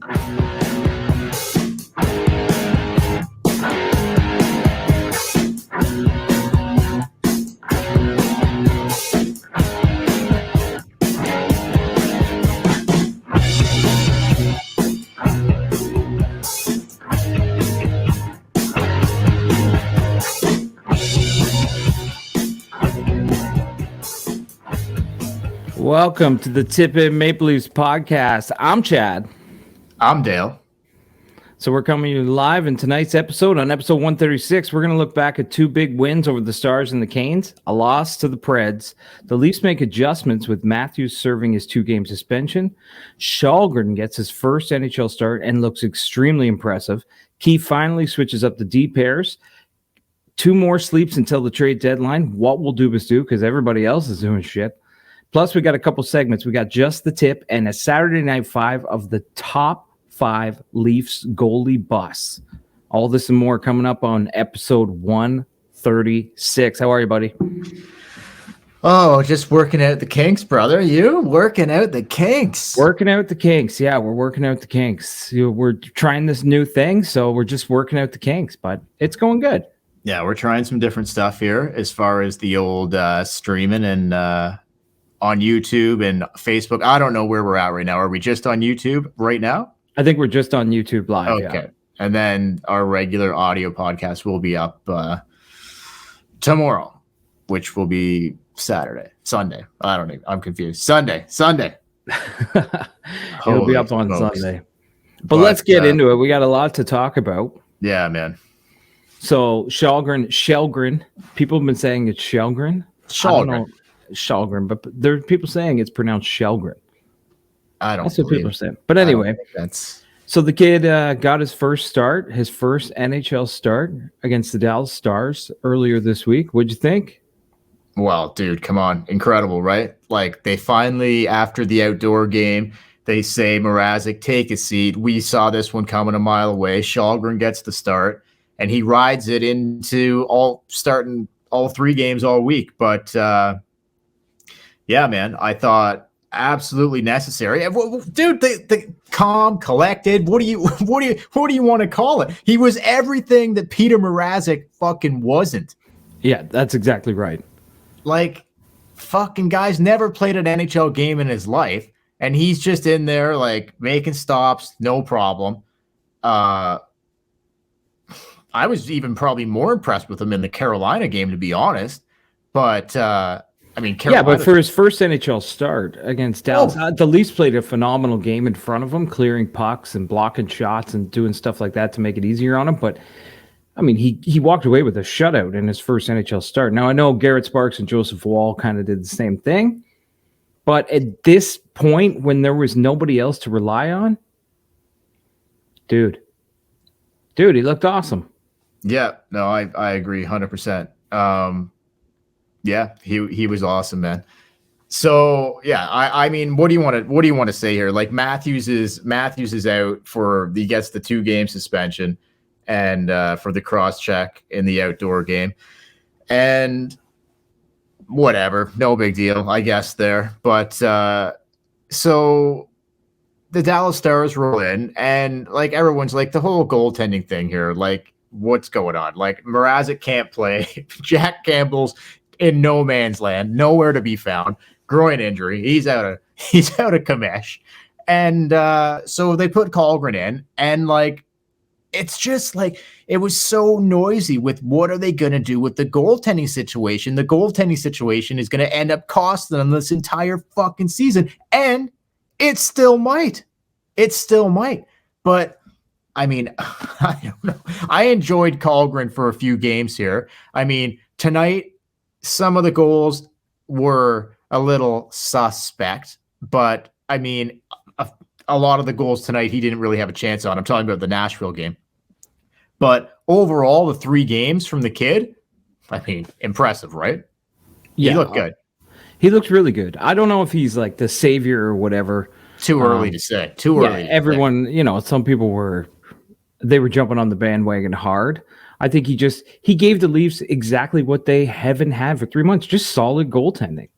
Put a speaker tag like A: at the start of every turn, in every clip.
A: Welcome to the Tip In Maple Leafs podcast. I'm Chad.
B: I'm Dale.
A: So we're coming to you live in tonight's episode. On episode 136, we're going to look back at two big wins over the Stars and the Canes, a loss to the Preds. The Leafs make adjustments with Matthews serving his 2-game suspension. Kallgren gets his first NHL start and looks extremely impressive. Keefe finally switches up the D pairs. 2 more sleeps until the trade deadline. What will Dubas do? Because everybody else is doing shit. Plus, we got a couple segments. We got just the tip and a Saturday Night 5 of the top 5 Leafs goalie busts. All this and more coming up on episode 136. How are you, buddy?
B: Oh, just working out the kinks, brother. You working out the kinks?
A: Working out the kinks. Yeah, we're working out the kinks. We're trying this new thing, so we're just working out the kinks, but it's going good.
B: Yeah, we're trying some different stuff here as far as the old streaming and on YouTube and Facebook. I don't know where we're at right now. Are we just on YouTube right now?
A: I think we're just on YouTube Live.
B: Okay. Yeah. And then our regular audio podcast will be up tomorrow, which will be Sunday. I don't know. I'm confused. Sunday.
A: It'll be up on Sunday. But let's get into it. We got a lot to talk about.
B: Yeah, man.
A: So Kallgren. People have been saying it's Kallgren. Kallgren, but there are people saying it's pronounced Kallgren.
B: That's
A: what people are saying. But anyway, so the kid got his first NHL start against the Dallas Stars earlier this week. What'd you think?
B: Well, dude, come on. Incredible, right? Like, they finally, after the outdoor game, they say, Mrazek, take a seat. We saw this one coming a mile away. Kallgren gets the start, and he rides it into starting all 3 games all week. But, yeah, man, I thought absolutely necessary. Dude, the calm, collected. What do you want to call it? He was everything that Petr Mrazek fucking wasn't.
A: Yeah, that's exactly right.
B: Like, fucking guy's never played an NHL game in his life, and he's just in there like making stops, no problem. I was even probably more impressed with him in the Carolina game, to be honest. But Carolina,
A: but for his first NHL start against Dallas, the Leafs played a phenomenal game in front of him, clearing pucks and blocking shots and doing stuff like that to make it easier on him. But, I mean, he walked away with a shutout in his first NHL start. Now, I know Garrett Sparks and Joseph Woll kind of did the same thing. But at this point, when there was nobody else to rely on, dude, he looked awesome.
B: Yeah, no, I agree 100%. Yeah, he was awesome, man. So yeah, I mean, what do you want to say here? Like, Matthews is out he gets the 2-game suspension and for the cross check in the outdoor game, and whatever, no big deal, I guess there. But so the Dallas Stars roll in, and like everyone's like, the whole goaltending thing here, like, what's going on? Like, Mrazek can't play. Jack Campbell's in no man's land, nowhere to be found. Groin injury. He's out of commish. And so they put Kallgren in, and like, it's just like, it was so noisy with what are they going to do with the goaltending situation. The goaltending situation is going to end up costing them this entire fucking season, and it still might. But I mean, I don't know. I enjoyed Kallgren for a few games here. I mean, tonight, some of the goals were a little suspect, but I mean, a lot of the goals tonight, he didn't really have a chance on. I'm talking about the Nashville game. But overall, the 3 games from the kid, I mean, impressive, right?
A: Yeah.
B: He looked good.
A: He looks really good. I don't know if he's like the savior or whatever.
B: Too early to say.
A: Everyone, some people were jumping on the bandwagon hard. I think he gave the Leafs exactly what they haven't had for 3 months. Just solid goaltending.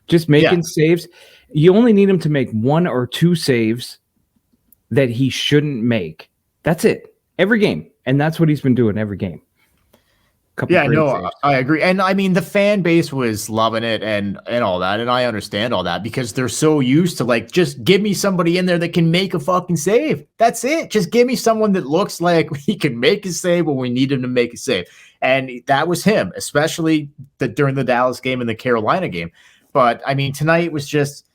A: Just making saves. You only need him to make 1 or 2 saves that he shouldn't make. That's it. Every game. And that's what he's been doing every game.
B: Yeah, no, I agree. And I mean, the fan base was loving it and all that. And I understand all that because they're so used to like, just give me somebody in there that can make a fucking save. That's it. Just give me someone that looks like he can make a save when we need him to make a save. And that was him, especially during the Dallas game and the Carolina game. But I mean, tonight was just,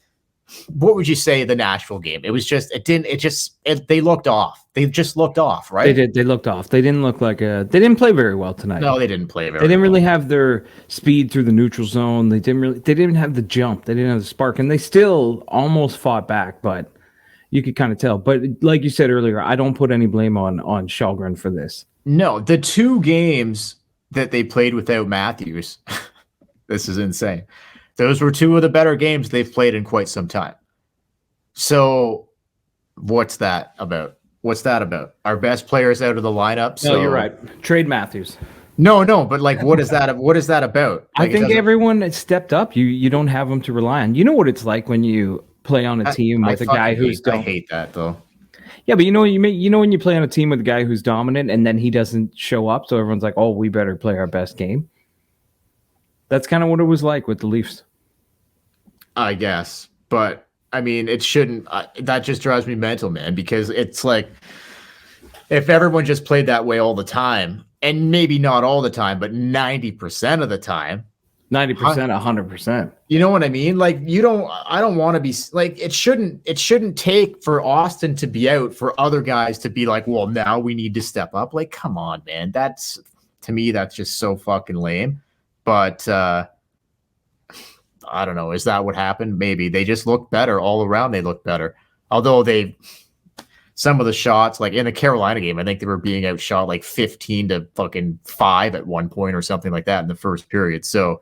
B: what would you say the Nashville game? It was just, they looked off. They just looked off, right?
A: They did. They looked off. They didn't look like they didn't play very well tonight.
B: No, they didn't play very well.
A: They didn't really have their speed through the neutral zone. They didn't have the jump. They didn't have the spark. And they still almost fought back, but you could kind of tell. But like you said earlier, I don't put any blame on Kallgren for this.
B: No, the 2 games that they played without Matthews, this is insane. Those were 2 of the better games they've played in quite some time. So what's that about? What's that about? Our best players out of the lineup. So
A: no, you're right. Trade Matthews.
B: No, but like, what is that? What is that about? Like,
A: I think everyone has stepped up. You don't have them to rely on. You know what it's like when you play on a team with a guy who's.
B: I hate that though.
A: Yeah, but you know when you play on a team with a guy who's dominant and then he doesn't show up, so everyone's like, "Oh, we better play our best game." That's kind of what it was like with the Leafs.
B: I guess, but I mean, it shouldn't. That just drives me mental, man, because it's like if everyone just played that way all the time, and maybe not all the time, but 90% of the time,
A: 90%, 100%.
B: You know what I mean? Like, I don't want to be like, it shouldn't take for Austin to be out for other guys to be like, well, now we need to step up. Like, come on, man. To me, that's just so fucking lame. But, I don't know. Is that what happened? Maybe they just look better all around. They look better. Although some of the shots, like in the Carolina game, I think they were being outshot like 15-5 at one point or something like that in the first period. So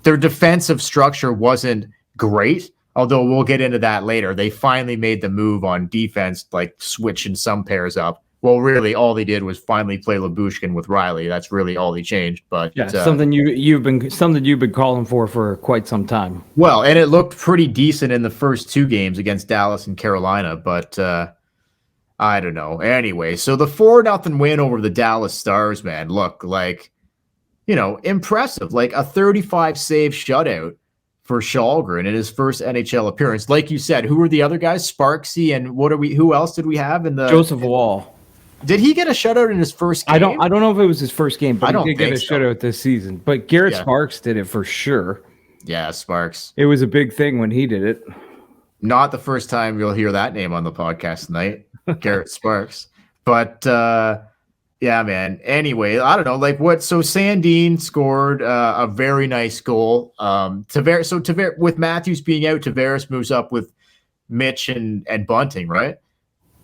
B: their defensive structure wasn't great. Although we'll get into that later. They finally made the move on defense, like switching some pairs up. Well, really, all they did was finally play Lyubushkin with Riley. That's really all they changed. But
A: yeah, something you've been calling for quite some time.
B: Well, and it looked pretty decent in the first 2 games against Dallas and Carolina, but I don't know. Anyway, so the 4-0 win over the Dallas Stars, man, look like, impressive. Like a 35 save shutout for Kallgren in his first NHL appearance. Like you said, who were the other guys? Sparksy and who else did we have in the
A: Joseph Wall?
B: Did he get a shutout in his first game?
A: I don't know if it was his first game, but he did get a
B: so.
A: shutout this season. But Garrett Sparks did it for sure.
B: Yeah, Sparks.
A: It was a big thing when he did it.
B: Not the first time you'll hear that name on the podcast tonight, Garrett Sparks. But yeah, man. Anyway, I don't know, like what. So Sandin scored a very nice goal. With Matthews being out, Tavares moves up with Mitch and Bunting. Right,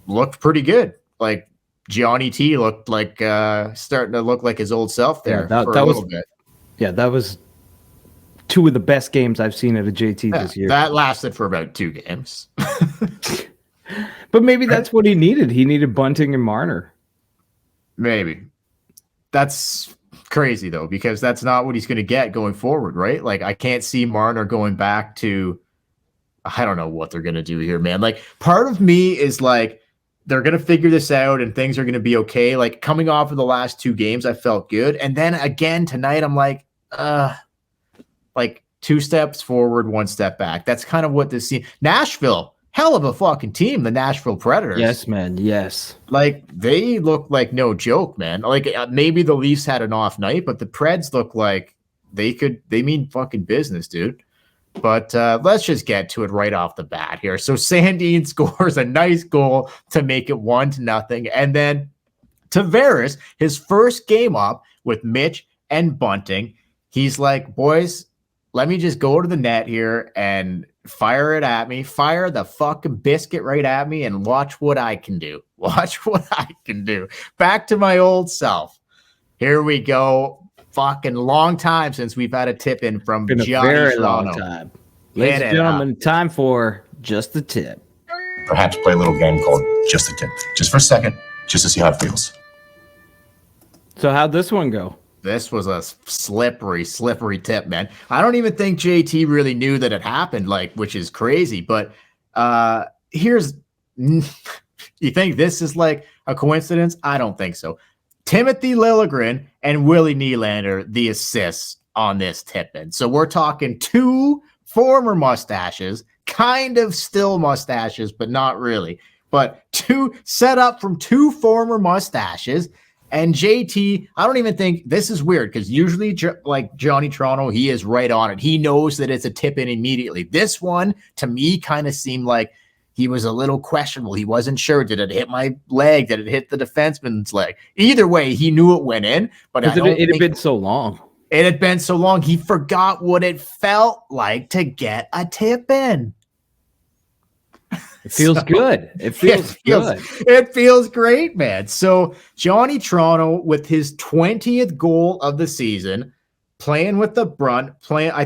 B: looked pretty good. Like. Johnny T looked like starting to look like his old self there for a little bit.
A: Yeah, that was 2 of the best games I've seen at a JT this year.
B: That lasted for about 2 games.
A: But maybe that's what he needed. He needed Bunting and Marner.
B: Maybe. That's crazy, though, because that's not what he's going to get going forward, right? Like, I can't see Marner going back to – I don't know what they're going to do here, man. Like, part of me is like, they're going to figure this out and things are going to be okay. Like coming off of the last 2 games, I felt good. And then again tonight, I'm like 2 steps forward, 1 step back. That's kind of what this scene. Nashville, hell of a fucking team, the Nashville Predators.
A: Yes, man. Yes.
B: Like they look like no joke, man. Like maybe the Leafs had an off night, but the Preds look like they mean fucking business, dude. But let's just get to it right off the bat here. So Sandin scores a nice goal to make it 1-0. And then Tavares, his first game up with Mitch and Bunting, he's like, boys, let me just go to the net here and fire it at me. Fire the fucking biscuit right at me and watch what I can do. Watch what I can do. Back to my old self. Here we go. Fucking long time since we've had a tip in from
A: Been a
B: Johnny
A: very
B: Toronto.
A: long time. Ladies and gentlemen, time for Just the Tip.
C: Perhaps play a little game called Just the Tip. Just for a second, just to see how it feels.
A: So how'd this one go?
B: This was a slippery tip, man. I don't even think JT really knew that it happened, like, which is crazy. But here's You think this is like a coincidence? I don't think so. Timothy Liljegren and Willie Nylander, the assists on this tip-in. So we're talking 2 former mustaches, kind of still mustaches, but not really. But 2 set up from 2 former mustaches. And JT, I don't even think this is weird because usually like Johnny Toronto, he is right on it. He knows that it's a tip-in immediately. This one, to me, kind of seemed like he was a little questionable. He wasn't sure. Did it hit my leg? Did it hit the defenseman's leg? Either way, he knew it went in. But it had been so long. It had been so long. He forgot what it felt like to get a tip-in.
A: It feels good. It feels good.
B: It feels great, man. So Johnny Toronto with his 20th goal of the season, playing with the brunt, I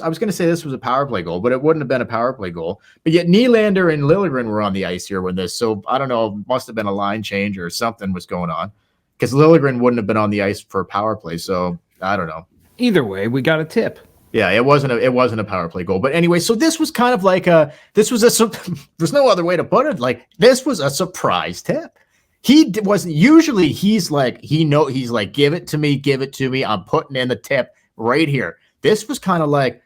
B: was going to say this was a power play goal, but it wouldn't have been a power play goal. But yet Nylander and Liljegren were on the ice here when this. So I don't know, must have been a line change or something was going on because Liljegren wouldn't have been on the ice for a power play. So I don't know.
A: Either way, we got a tip.
B: Yeah, it wasn't a power play goal. But anyway, so this was kind of like there's no other way to put it. Like this was a surprise tip. He wasn't usually he's like, give it to me. I'm putting in the tip right here. This was kind of like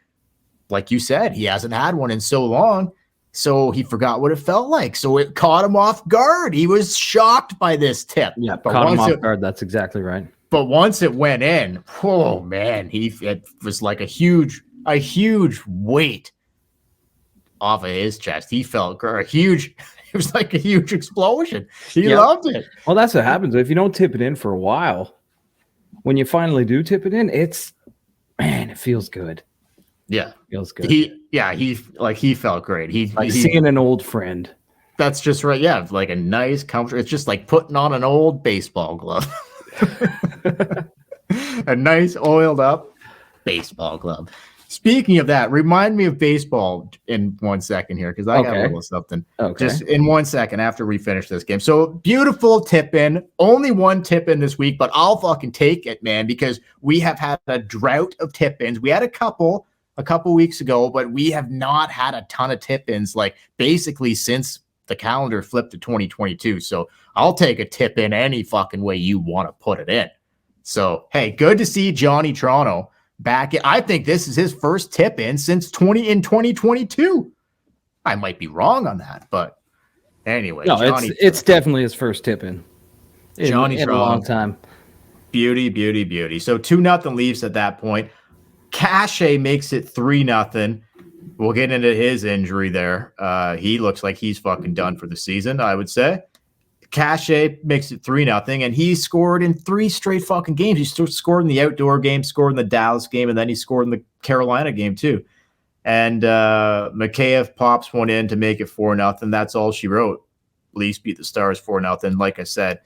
B: you said, he hasn't had one in so long. So he forgot what it felt like. So it caught him off guard. He was shocked by this tip.
A: Yeah, caught him off guard. That's exactly right.
B: But once it went in, oh man, it was like a huge weight off of his chest. He felt it was like a huge explosion. He loved it.
A: Well, that's what happens. If you don't tip it in for a while, when you finally do tip it in, it feels good.
B: Yeah.
A: It feels good.
B: He felt great. He's
A: seeing an old friend.
B: That's just right. Yeah. Like a nice comfort. It's just like putting on an old baseball glove. A nice oiled up baseball glove. Speaking of that, remind me of baseball in 1 second here because I got a little something.
A: Okay.
B: Just in 1 second after we finish this game. So beautiful tip in. Only one tip in this week, but I'll fucking take it, man, because we have had a drought of tip ins. We had a couple weeks ago, but we have not had a ton of tip ins like basically since the calendar flipped to 2022. So I'll take a tip in any fucking way you want to put it in. So, hey, good to see Johnny Toronto back. I think this is his first tip in since 2022. I might be wrong on that, but anyway.
A: No, it's definitely his first tip in
B: Johnny
A: in a long time.
B: Beauty. So 2-0 Leafs at that point. Cache makes it 3-0. We'll get into his injury there. He looks like he's fucking done for the season, I would say. Cache makes it 3-0, and he scored in 3 straight fucking games. He scored in the outdoor game, scored in the Dallas game, and then he scored in the Carolina game too. And Mikheyev pops one in to make it 4-0. That's all she wrote. Leafs beat the Stars 4-0. Like I said,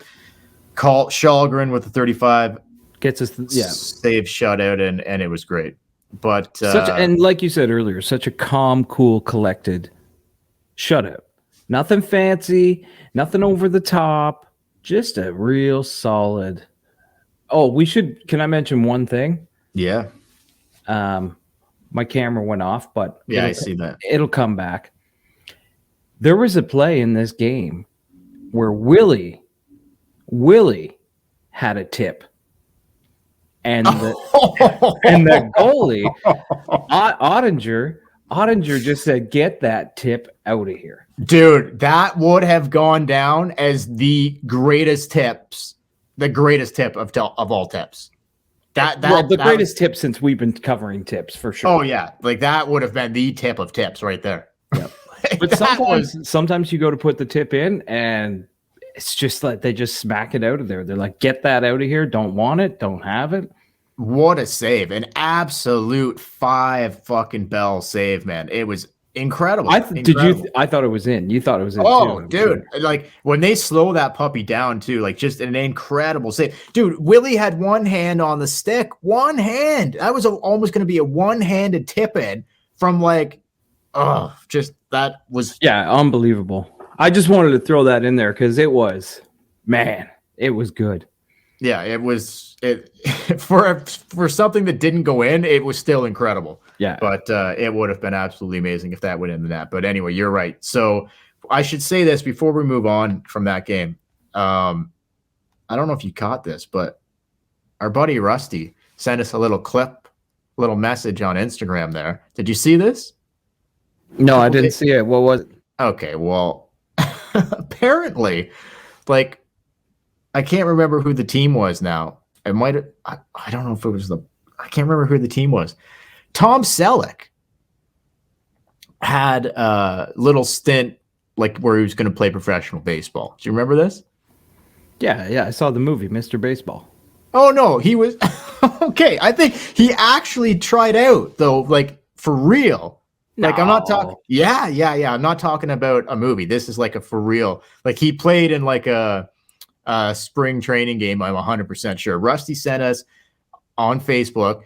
B: Kallgren with the 35
A: gets us
B: save shutout, and it was great. But
A: and like you said earlier, such a calm, cool, collected shutout. Nothing fancy, nothing over the top, just a real solid. Oh, can I mention one thing?
B: Yeah.
A: My camera went off, but
B: I see that.
A: It'll come back. There was a play in this game where Willie had a tip. And the goalie, Ottinger just said, "Get that tip out of here."
B: Dude, that would have gone down as the greatest tip of all tips.
A: The greatest tip since we've been covering tips for sure.
B: Oh yeah, like that would have been the tip of tips right there.
A: Yep. But sometimes you go to put the tip in and it's just like they just smack it out of there. They're like, "Get that out of here. Don't want it. Don't have it."
B: What a save. An absolute 5 fucking bell save, man. It was incredible.
A: I thought it was in. You thought it was in
B: too. Dude. Like when they slow that puppy down too, like just an incredible save. Dude, Willie had one hand on the stick. One hand. That was almost going to be a one-handed tip in from that was.
A: Yeah, unbelievable. I just wanted to throw that in there because it was good.
B: Yeah, it was for something that didn't go in, it was still incredible.
A: Yeah.
B: But it would have been absolutely amazing if that went in the net. But anyway, you're right. So I should say this before we move on from that game. I don't know if you caught this, but our buddy Rusty sent us a little message on Instagram there. Did you see this?
A: No, I didn't see it. What was it?
B: Okay, well, apparently, like, I can't remember who the team was now. It might have, I don't know if it was I can't remember who the team was. Tom Selleck had a little stint, like, where he was going to play professional baseball. Do you remember this?
A: Yeah, I saw the movie, Mr. Baseball.
B: Oh, no, he was, okay, I think he actually tried out, though, like, for real. Like, I'm not talking, yeah. I'm not talking about a movie. This is like a for real. Like, he played in like a spring training game. I'm 100% sure. Rusty sent us on Facebook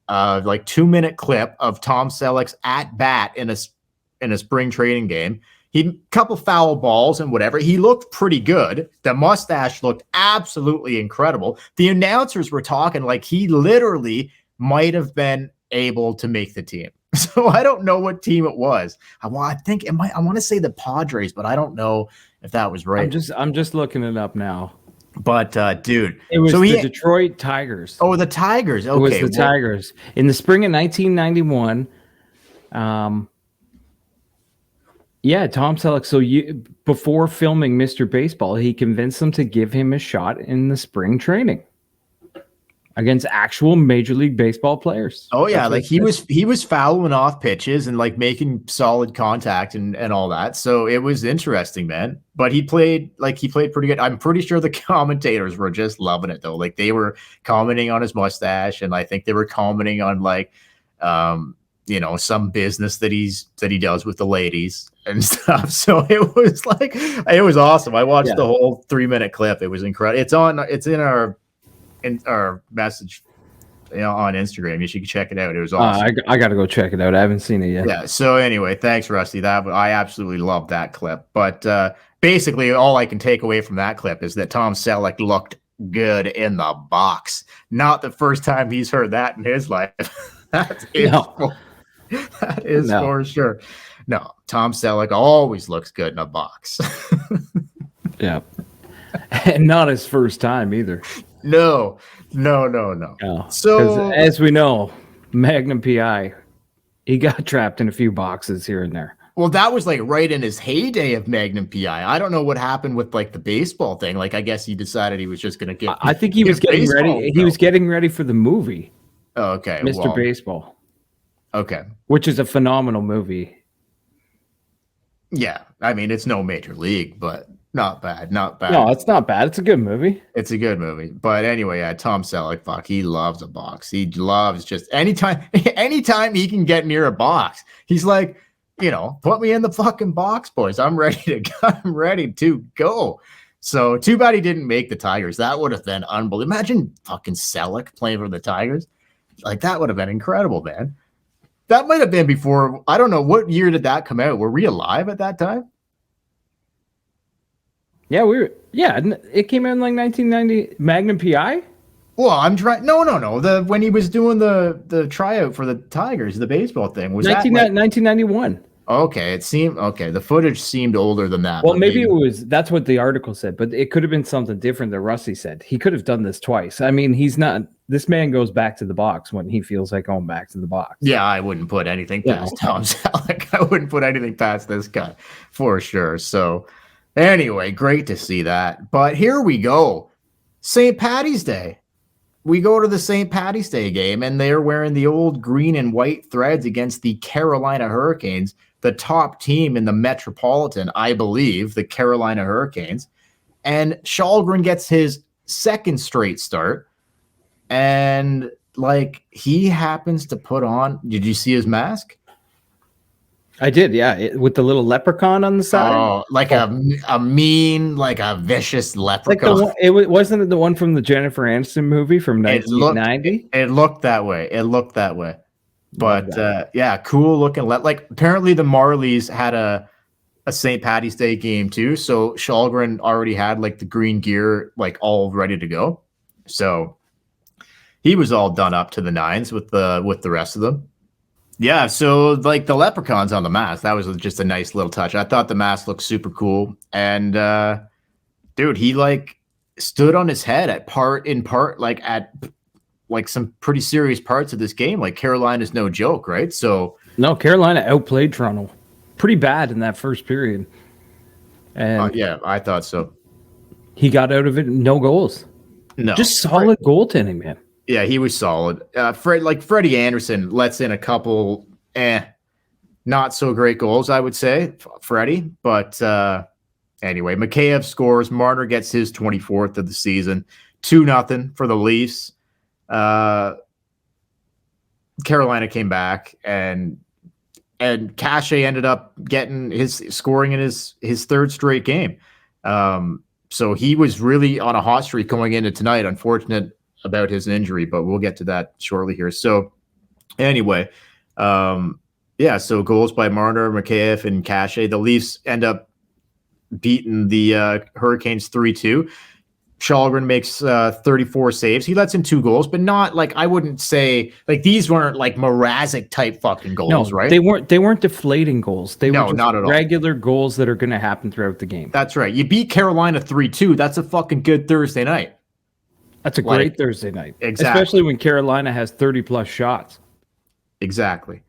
B: like 2-minute clip of Tom Selleck's at bat in a spring training game. He couple foul balls and whatever. He looked pretty good. The mustache looked absolutely incredible. The announcers were talking like he literally might have been able to make the team. So I don't know what team it was. I think it might. I want to say the Padres, but I don't know if that was right.
A: I'm just looking it up now.
B: But dude,
A: it was the Detroit Tigers.
B: Oh, the Tigers. Okay,
A: it was the Tigers in the spring of 1991. Yeah, Tom Selleck. So before filming Mr. Baseball, he convinced them to give him a shot in the spring training against actual Major League Baseball players.
B: Oh yeah, like he was fouling off pitches and like making solid contact and all that. So it was interesting, man. But he played pretty good. I'm pretty sure the commentators were just loving it though. Like they were commenting on his mustache, and I think they were commenting on like some business that he does with the ladies and stuff. So it was awesome. I watched the whole 3-minute clip. It was incredible. It's in our message, on Instagram. You should check it out. It was awesome.
A: I got to go check it out. I haven't seen it yet.
B: Yeah. So anyway, thanks, Rusty. I absolutely loved that clip. But basically, all I can take away from that clip is that Tom Selleck looked good in the box. Not the first time he's heard that in his life. That is for sure. No, Tom Selleck always looks good in a box.
A: Yeah. And not his first time either.
B: No. So
A: as we know, Magnum PI, he got trapped in a few boxes here and there.
B: Well, that was like right in his heyday of Magnum PI. I don't know what happened with like the baseball thing. Like, I guess he decided he was just going to get.
A: I think he was getting ready. He was getting ready for the movie.
B: Okay,
A: Mr. Baseball.
B: Okay,
A: which is a phenomenal movie.
B: Yeah, I mean it's no major league, but. Not bad. No,
A: it's not bad. It's a good movie.
B: It's a good movie. But anyway, Tom Selleck, he loves a box. He loves just anytime he can get near a box, he's like, put me in the fucking box, boys. I'm ready to go. So too bad he didn't make the Tigers. That would have been unbelievable. Imagine fucking Selleck playing for the Tigers. Like that would have been incredible, man. That might have been before. I don't know what year did that come out. Were we alive at that time?
A: Yeah, it came out in like 1990. Magnum PI?
B: Well, I'm trying. No. When he was doing the tryout for the Tigers, the baseball thing was
A: 1991.
B: Okay, the footage seemed older than that.
A: Well, maybe it was. That's what the article said, but it could have been something different that Rusty said. He could have done this twice. I mean, he's not. This man goes back to the box when he feels like going back to the box.
B: Yeah, I wouldn't put anything past Tom Selleck. I wouldn't put anything past this guy for sure. So. Anyway, great to see that. But here we go. St. Paddy's Day. We go to the St. Paddy's Day game, and they're wearing the old green and white threads against the Carolina Hurricanes, the top team in the Metropolitan, I believe, the Carolina Hurricanes. And Kallgren gets his second straight start. And, he happens to put on... Did you see his mask?
A: I did, yeah, with the little leprechaun on the side.
B: Oh, a mean, a vicious leprechaun.
A: Wasn't it the one from the Jennifer Aniston movie from 1990?
B: It looked that way. But cool looking. Apparently the Marlies had a St. Paddy's Day game too. So Kallgren already had the green gear all ready to go. So he was all done up to the nines with the rest of them. Yeah, so like the leprechauns on the mask, that was just a nice little touch. I thought the mask looked super cool. And dude, he like stood on his head at some pretty serious parts of this game. Like Carolina's no joke, right? So
A: no, Carolina outplayed Toronto pretty bad in that first period. And
B: yeah, I thought so.
A: he got out of it, no goals.
B: No,
A: just solid goaltending, man.
B: Yeah, he was solid. Freddie Anderson lets in a couple not so great goals, I would say, Freddie. But anyway, Mikheyev scores. Marner gets his 24th of the season. 2-0 for the Leafs. Carolina came back, and Cachet ended up getting scoring in his third straight game. So he was really on a hot streak going into tonight. Unfortunate about his injury, but we'll get to that shortly here. So anyway, so goals by Marner, Mikheyev, and Cachet. The Leafs end up beating the Hurricanes 3-2. Kallgren makes 34 saves. He lets in 2 goals, but not like, I wouldn't say like these weren't like Mrazek type fucking goals, right?
A: They weren't deflating goals. They were just
B: not at all.
A: Regular goals that are going to happen throughout the game.
B: That's right. You beat Carolina 3-2. That's a fucking good Thursday night.
A: That's a great Thursday night.
B: Exactly.
A: Especially when Carolina has 30 plus shots.
B: Exactly.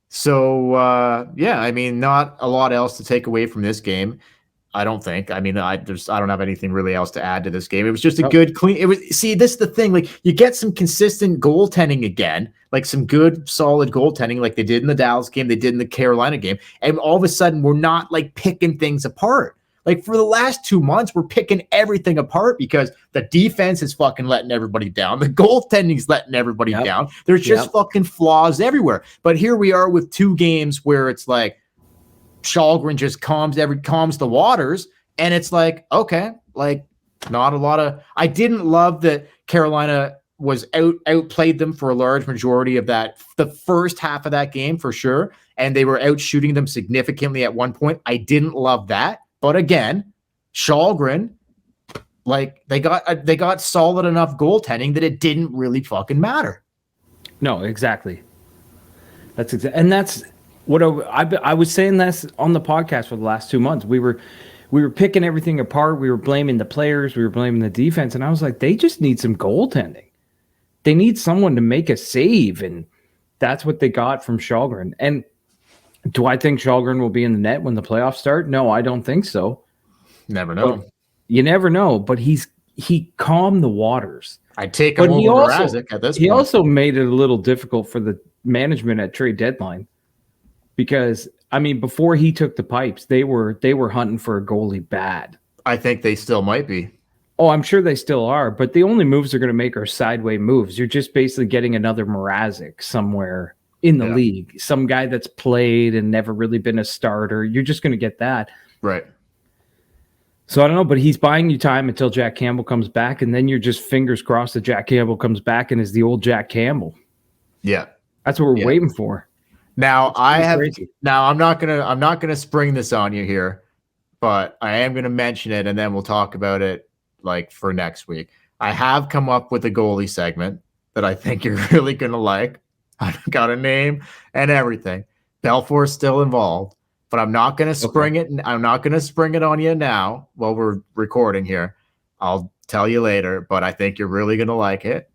B: So I mean, not a lot else to take away from this game. I don't think. I mean, I don't have anything really else to add to this game. It was just a good, clean. It was. See, this is the thing. Like, you get some consistent goaltending again, like some good, solid goaltending, like they did in the Dallas game, they did in the Carolina game, and all of a sudden, we're not like picking things apart. Like for the last 2 months, we're picking everything apart because the defense is fucking letting everybody down. The goaltending's letting everybody down. There's just fucking flaws everywhere. But here we are with 2 games where it's like, Kallgren just calms the waters, and it's like, okay, like not a lot of. I didn't love that Carolina was outplayed them for a large majority of the first half of that game for sure, and they were out shooting them significantly at one point. I didn't love that, but again, Kallgren, like they got solid enough goaltending that it didn't really fucking matter.
A: No, exactly. That's exactly, and that's. What I was saying this on the podcast for the last 2 months. We were picking everything apart. We were blaming the players. We were blaming the defense. And I was like, they just need some goaltending. They need someone to make a save. And that's what they got from Kallgren. And do I think Kallgren will be in the net when the playoffs start? No, I don't think so.
B: Never know.
A: But you never know. But he calmed the waters.
B: I'd take him over Mrazek at this point.
A: He also made it a little difficult for the management at trade deadline. Because, I mean, before he took the pipes, they were hunting for a goalie bad.
B: I think they still might be.
A: Oh, I'm sure they still are. But the only moves they're going to make are sideway moves. You're just basically getting another Mrazek somewhere in the league. Some guy that's played and never really been a starter. You're just going to get that.
B: Right.
A: So I don't know, but he's buying you time until Jack Campbell comes back. And then you're just fingers crossed that Jack Campbell comes back and is the old Jack Campbell.
B: Yeah.
A: That's what we're waiting for.
B: Now I'm not gonna spring this on you here, but I am gonna mention it, and then we'll talk about it like for next week. I have come up with a goalie segment that I think you're really gonna like. I've got a name and everything. Belfour's still involved, but I'm not gonna spring it. I'm not gonna spring it on you now while we're recording here. I'll tell you later, but I think you're really gonna like it.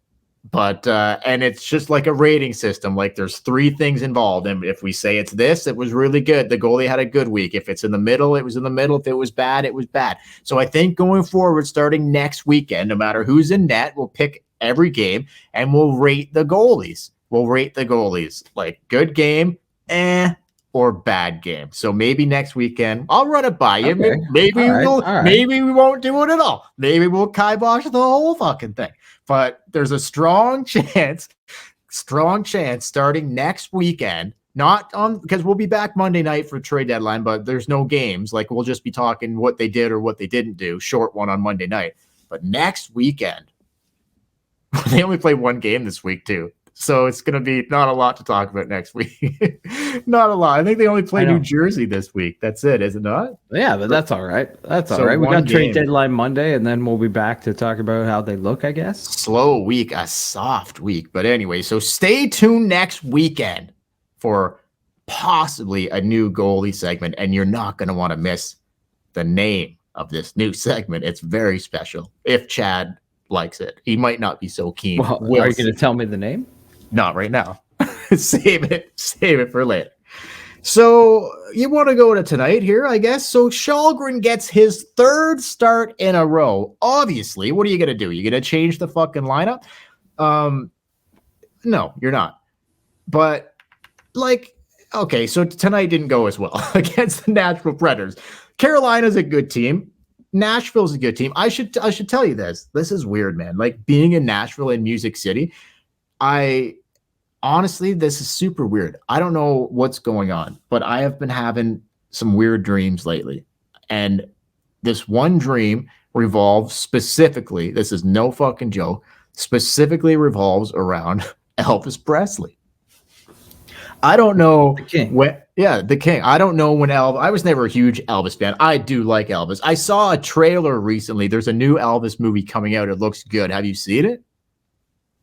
B: But and it's just like a rating system. Like there's 3 things involved, and if we say it's this, it was really good. The goalie had a good week. If it's in the middle, it was in the middle. If it was bad, it was bad. So I think going forward, starting next weekend, no matter who's in net, we'll pick every game and we'll rate the goalies. Like good game, or bad game. So maybe next weekend I'll run it by you.
A: Okay.
B: Maybe we won't do it at all. Maybe we'll kibosh the whole fucking thing. But there's a strong chance starting next weekend, not on because we'll be back Monday night for trade deadline, but there's no games. Like we'll just be talking what they did or what they didn't do. Short one on Monday night. But next weekend, they only play 1 game this week too. So it's going to be not a lot to talk about next week. Not a lot. I think they only play New Jersey this week. That's it, is it not?
A: Yeah, but that's all right. That's all right. We got trade deadline Monday, and then we'll be back to talk about how they look, I guess.
B: Slow week, a soft week. But anyway, so stay tuned next weekend for possibly a new goalie segment, and you're not going to want to miss the name of this new segment. It's very special. If Chad likes it, he might not be so keen.
A: Well,
B: We'll
A: are you
B: see.
A: going to tell me the name?
B: Not right now. Save it for later. So you want to go to tonight here, I guess. So Kallgren gets his third start in a row. Obviously, what are you going to do? You're going to change the fucking lineup? No, you're not. But like, okay, so tonight didn't go as well against the Nashville Predators. Carolina's a good team. Nashville's a good team. I should tell you this. This is weird, man. Like being in Nashville in Music City, honestly, this is super weird. I don't know what's going on, but I have been having some weird dreams lately. And this one dream revolves specifically, this is no fucking joke, specifically revolves around Elvis Presley. I don't know
A: The King.
B: The King. I don't know when I was never a huge Elvis fan. I do like Elvis. I saw a trailer recently. There's a new Elvis movie coming out. It looks good. Have you seen it?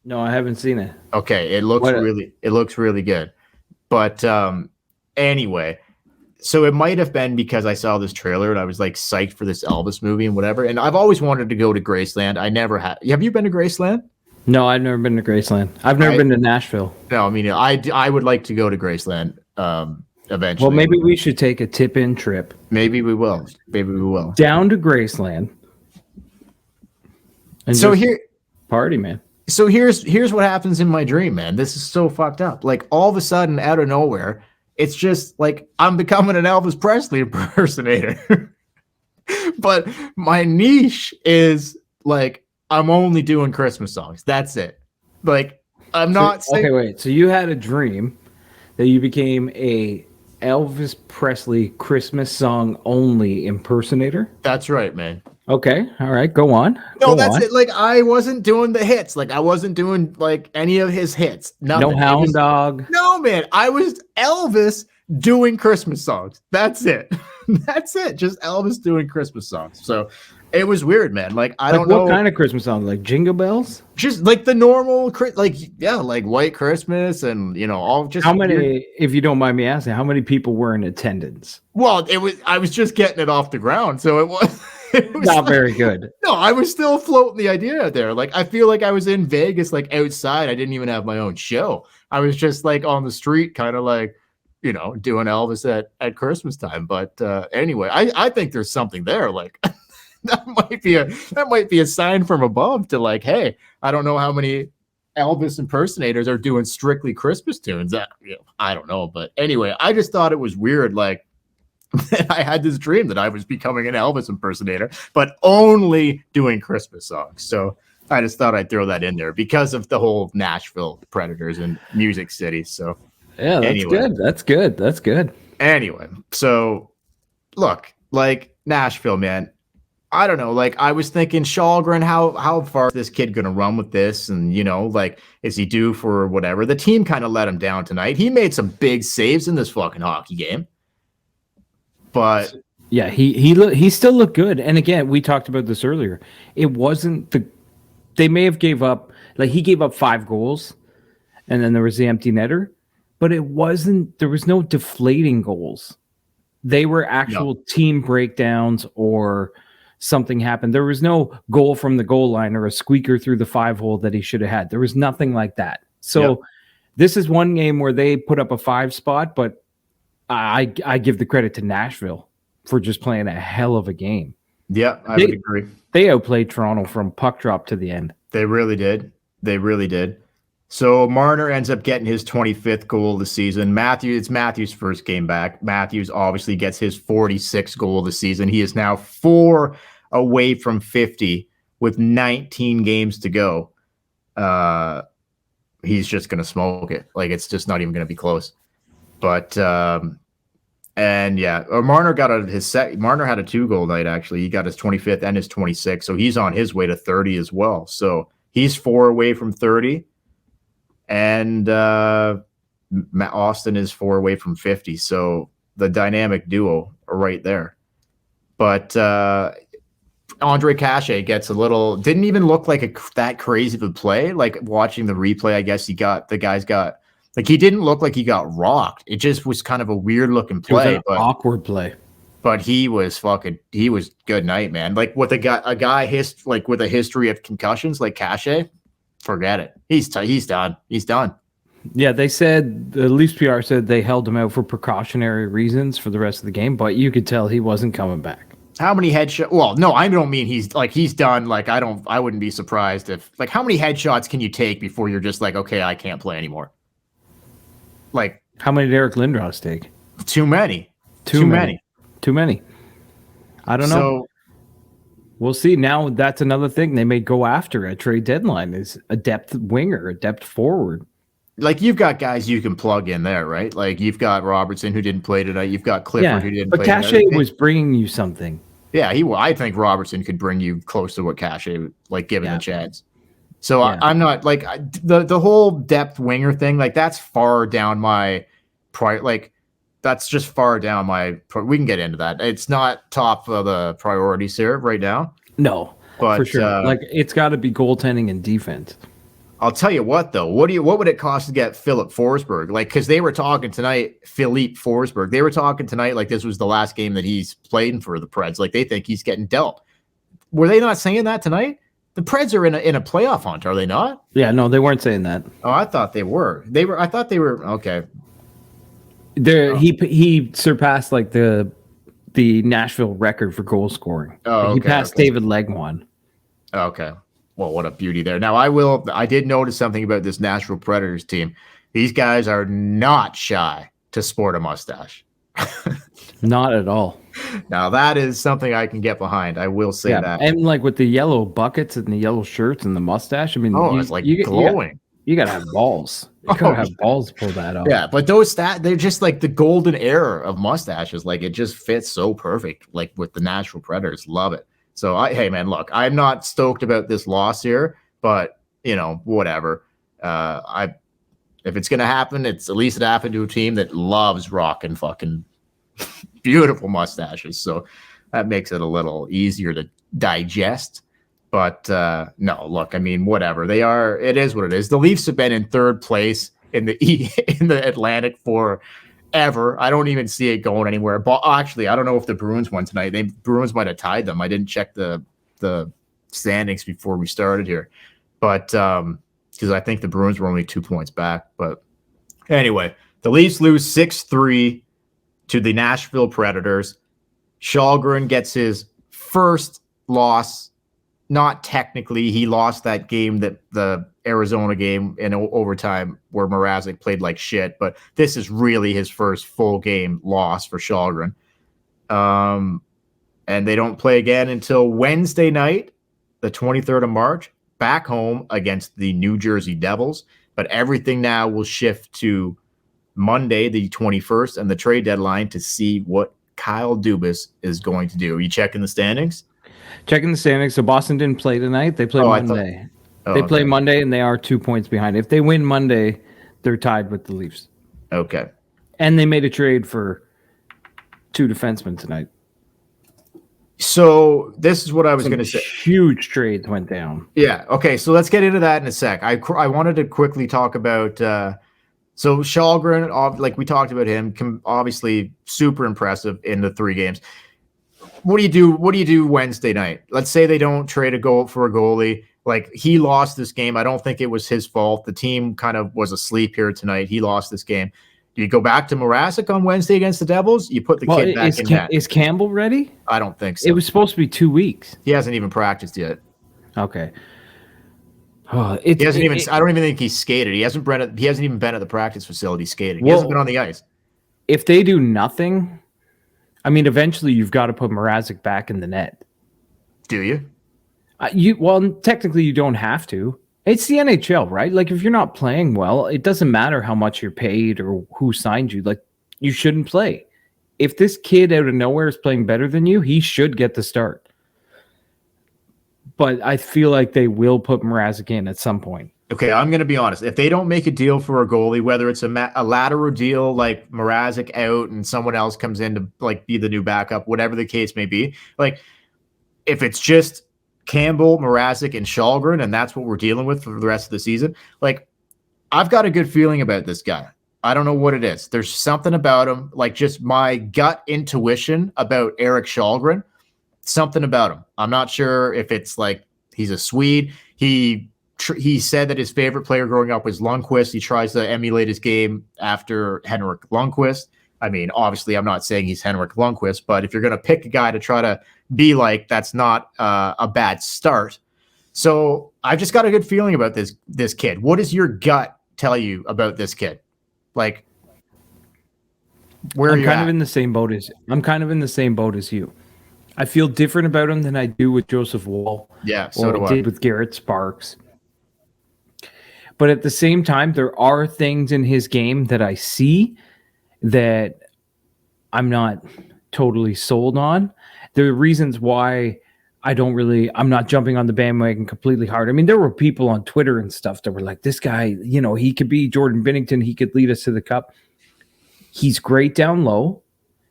A: No, I haven't seen it.
B: Okay, it looks really good. But anyway, so it might have been because I saw this trailer and I was like psyched for this Elvis movie and whatever. And I've always wanted to go to Graceland. I never had. Have you been to Graceland?
A: No, I've never been to Graceland. I've never been to Nashville.
B: No, I mean I would like to go to Graceland eventually.
A: Well, maybe we should take a tip-in trip.
B: Maybe we will.
A: Down to Graceland. And
B: So
A: just
B: here.
A: party, man.
B: So here's what happens in my dream, man. This is so fucked up. Like all of a sudden, out of nowhere, it's just like I'm becoming an Elvis Presley impersonator. But my niche is like I'm only doing Christmas songs. That's it. Like I'm not
A: Okay, wait. So you had a dream that you became a Elvis Presley Christmas song only impersonator?
B: That's right, man.
A: Okay. All right. Go on.
B: No, that's it. Like I wasn't doing the hits. Like I wasn't doing like any of his hits. Nothing.
A: No Hound Dog.
B: No, man. I was Elvis doing Christmas songs. That's it. That's it. Just Elvis doing Christmas songs. So it was weird, man. Like I don't know
A: what kind of Christmas song, like Jingle Bells.
B: Just like the normal, like White Christmas, and all just
A: how many, if you don't mind me asking, how many people were in attendance?
B: Well, I was just getting it off the ground, so it was. It was
A: not very good.
B: No, I was still floating the idea out there. Like I feel like I was in Vegas, like outside. I didn't even have my own show. I was just like on the street, kind of like doing Elvis at Christmas time. But anyway, I think there's something there. Like that might be a sign from above to like, hey, I don't know how many Elvis impersonators are doing strictly Christmas tunes. I don't know, but anyway, I just thought it was weird. Like I had this dream that I was becoming an Elvis impersonator, but only doing Christmas songs. So I just thought I'd throw that in there because of the whole Nashville Predators and Music City. So
A: yeah, that's good. That's good.
B: Anyway, so look, like Nashville, man. I don't know. Like I was thinking, Kallgren, how far is this kid gonna run with this? And like, is he due for whatever? The team kind of let him down tonight. He made some big saves in this fucking hockey game, but
A: yeah, he still looked good. And again, we talked about this earlier. It wasn't they may have gave up, like he gave up 5 goals, and then there was the empty netter, but there was no deflating goals. They were actual team breakdowns or something happened. There was no goal from the goal line or a squeaker through the 5-hole that he should have had. There was nothing like that. So this is one game where they put up a 5 spot, but I give the credit to Nashville for just playing a hell of a game.
B: Yeah, I would agree.
A: They outplayed Toronto from puck drop to the end.
B: They really did. So Marner ends up getting his 25th goal of the season. It's Matthews' first game back. Matthews obviously gets his 46th goal of the season. He is now 4 away from 50 with 19 games to go. He's just going to smoke it. Like it's just not even going to be close. But and yeah, Marner Marner had a 2-goal night. Actually, he got his 25th and his 26th, so he's on his way to 30 as well. So he's 4 away from 30, and Austin is 4 away from 50. So the dynamic duo are right there. But Andre Cachet gets didn't even look like that crazy of a play. Like watching the replay, I guess the guy's got Like, he didn't look like he got rocked. It just was kind of a weird looking
A: It was
B: play,
A: an
B: but
A: awkward play.
B: but he was good night, man. Like, with a guy with a history of concussions like Cache, forget it. He's done. He's done.
A: Yeah, they said the Leafs PR said they held him out for precautionary reasons for the rest of the game, but you could tell he wasn't coming back.
B: How many headshots? Well, no, I don't mean he's done. Like, I wouldn't be surprised if, like, how many headshots can you take before you're just like, okay, I can't play anymore? Like,
A: how many did Eric Lindros take?
B: Too many.
A: Too many. I don't know.
B: So,
A: we'll see. Now that's another thing they may go after at trade deadline is a depth winger, a depth forward.
B: like, you've got guys you can plug in there, right? Like, you've got Robertson, who didn't play tonight. You've got Clifford, who didn't play tonight.
A: But Cache was bringing you something.
B: Yeah, I think Robertson could bring you close to what Cache, like, given the chance. So I'm not, like, the whole depth winger thing, like, that's far down my that's just far down my. We can get into that. It's not top of the priorities here right now.
A: No,
B: but
A: for sure. Like, it's got to be goaltending and defense.
B: I'll tell you what, though. What would it cost to get Philip Forsberg? Like, because they were talking tonight, Philippe Forsberg. They were talking tonight like this was the last game that he's played for the Preds. Like, they think he's getting dealt. Were they not saying that tonight? The Preds are in a playoff hunt, are they not?
A: Yeah, no, they weren't saying that.
B: Oh, I thought they were. I thought they were. Okay.
A: He surpassed like the Nashville record for goal scoring.
B: Oh, okay,
A: he passed David Legwand.
B: Okay. Well, what a beauty there. Now, I did notice something about this Nashville Predators team. These guys are not shy to sport a mustache.
A: Not at all.
B: Now, that is something I can get behind. I will say that.
A: And like with the yellow buckets and the yellow shirts and the mustache, I mean,
B: it's like glowing.
A: You got to have balls. You got to have balls to pull that off.
B: Yeah, but they're just like the golden era of mustaches. Like, it just fits so perfect, like with the Nashville Predators. Love it. So, hey, man, look, I'm not stoked about this loss here, but, whatever. If it's going to happen, at least it happened to a team that loves rocking fucking beautiful mustaches. So that makes it a little easier to digest. But no, look, I mean, whatever. It is what it is. The Leafs have been in third place in the Atlantic for ever. I don't even see it going anywhere. But actually, I don't know if the Bruins won tonight. Bruins might have tied them. I didn't check the standings before we started here, but because I think the Bruins were only 2 points back. But anyway, the Leafs lose 6-3 to the Nashville Predators. Kallgren gets his first loss. Not technically, he lost that game, that the Arizona game in overtime where Mrazek played like shit, but this is really his first full game loss for Kallgren. And they don't play again until Wednesday night, the 23rd of March, back home against the New Jersey Devils. But everything now will shift to Monday, the 21st, and the trade deadline to see what Kyle Dubas is going to do. Are you checking the standings?
A: Checking the standings. So Boston didn't play tonight. They play Monday. They play Monday, and they are 2 points behind. If they win Monday, they're tied with the Leafs.
B: Okay.
A: And they made a trade for 2 defensemen tonight.
B: So this is what I was going to say.
A: Huge trades went down.
B: Yeah. Okay. So let's get into that in a sec. I wanted to quickly talk about so Kallgren, like we talked about him, obviously super impressive in the 3 games. What do you do? What do you do Wednesday night? Let's say they don't trade a goal for a goalie. Like, he lost this game. I don't think it was his fault. The team kind of was asleep here tonight. He lost this game. Do you go back to Mrazek on Wednesday against the Devils? You put the kid back in net.
A: Is Campbell ready?
B: I don't think so.
A: It was supposed to be 2 weeks.
B: He hasn't even practiced yet.
A: Okay.
B: I don't even think he's skated. He hasn't even been at the practice facility skating. He hasn't been on the ice.
A: If they do nothing, I mean, eventually you've got to put Mrazek back in the net.
B: Do you?
A: Technically you don't have to. It's the NHL, right? Like, if you're not playing well, it doesn't matter how much you're paid or who signed you. Like, you shouldn't play. If this kid out of nowhere is playing better than you, he should get the start. But I feel like they will put Mrazek in at some point.
B: Okay, I'm going to be honest. If they don't make a deal for a goalie, whether it's a lateral deal like Mrazek out and someone else comes in to like be the new backup, whatever the case may be, like if it's just Campbell, Mrazek, and Kallgren, and that's what we're dealing with for the rest of the season, like I've got a good feeling about this guy. I don't know what it is. There's something about him, like just my gut intuition about Erik Kallgren. Something about him. I'm not sure if it's like he's a Swede. He said that his favorite player growing up was Lundqvist. He tries to emulate his game after Henrik Lundqvist. I mean, obviously, I'm not saying he's Henrik Lundqvist, but if you're going to pick a guy to try to be like, that's not a bad start. So I've just got a good feeling about this kid. What does your gut tell you about this kid? Like, where are you
A: kind
B: at?
A: of in the same boat as I'm kind of in the same boat as you. I feel different about him than I do with Joseph Woll.
B: Yeah, so
A: or
B: do I.
A: did with Garrett Sparks. But at the same time, there are things in his game that I see that I'm not totally sold on. There are reasons why I'm not jumping on the bandwagon completely hard. I mean, there were people on Twitter and stuff that were like, this guy, he could be Jordan Binnington. He could lead us to the cup. He's great down low.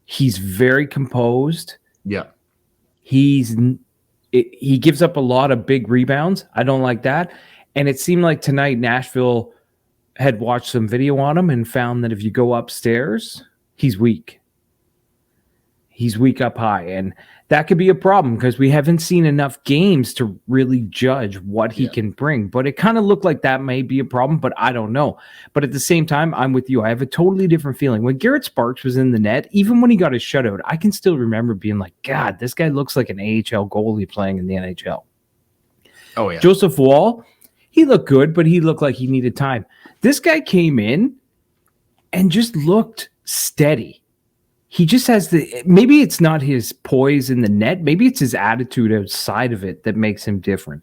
A: He's very composed.
B: Yeah.
A: He gives up a lot of big rebounds. I don't like that. And it seemed like tonight Nashville had watched some video on him and found that if you go upstairs, he's weak. He's weak up high. And that could be a problem because we haven't seen enough games to really judge what he can bring. But it kind of looked like that may be a problem, but I don't know. But at the same time, I'm with you. I have a totally different feeling. When Garrett Sparks was in the net, even when he got his shutout, I can still remember being like, God, this guy looks like an AHL goalie playing in the NHL.
B: Oh, yeah.
A: Joseph Woll, he looked good, but he looked like he needed time. This guy came in and just looked steady. He just has maybe it's not his poise in the net. Maybe it's his attitude outside of it that makes him different.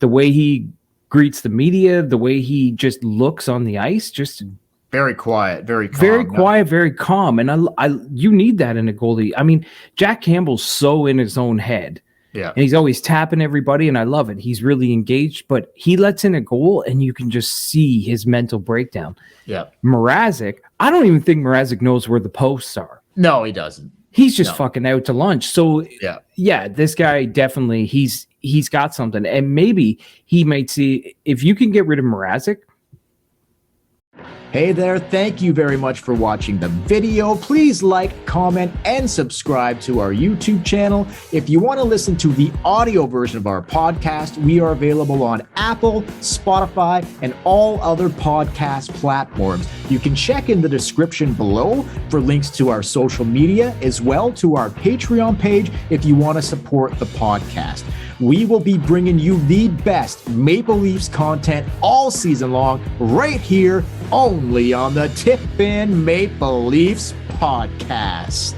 A: The way he greets the media, the way he just looks on the ice, just
B: very quiet, very calm.
A: Very quiet, very calm. And you need that in a goalie. I mean, Jack Campbell's so in his own head.
B: Yeah.
A: And he's always tapping everybody, and I love it. He's really engaged, but he lets in a goal, and you can just see his mental breakdown.
B: Yeah.
A: Mrazek, I don't even think Mrazek knows where the posts are.
B: No, he doesn't.
A: He's just fucking out to lunch. So,
B: yeah,
A: this guy definitely, he's got something. And maybe he might see, if you can get rid of Mrazek.
B: Hey there, thank you very much for watching the video. Please like, comment, and subscribe to our YouTube channel. If you want to listen to the audio version of our podcast, we are available on Apple, Spotify, and all other podcast platforms. You can check in the description below for links to our social media, as well to our Patreon page if you want to support the podcast. We will be bringing you the best Maple Leafs content all season long, right here, only on the Tip-In Maple Leafs podcast.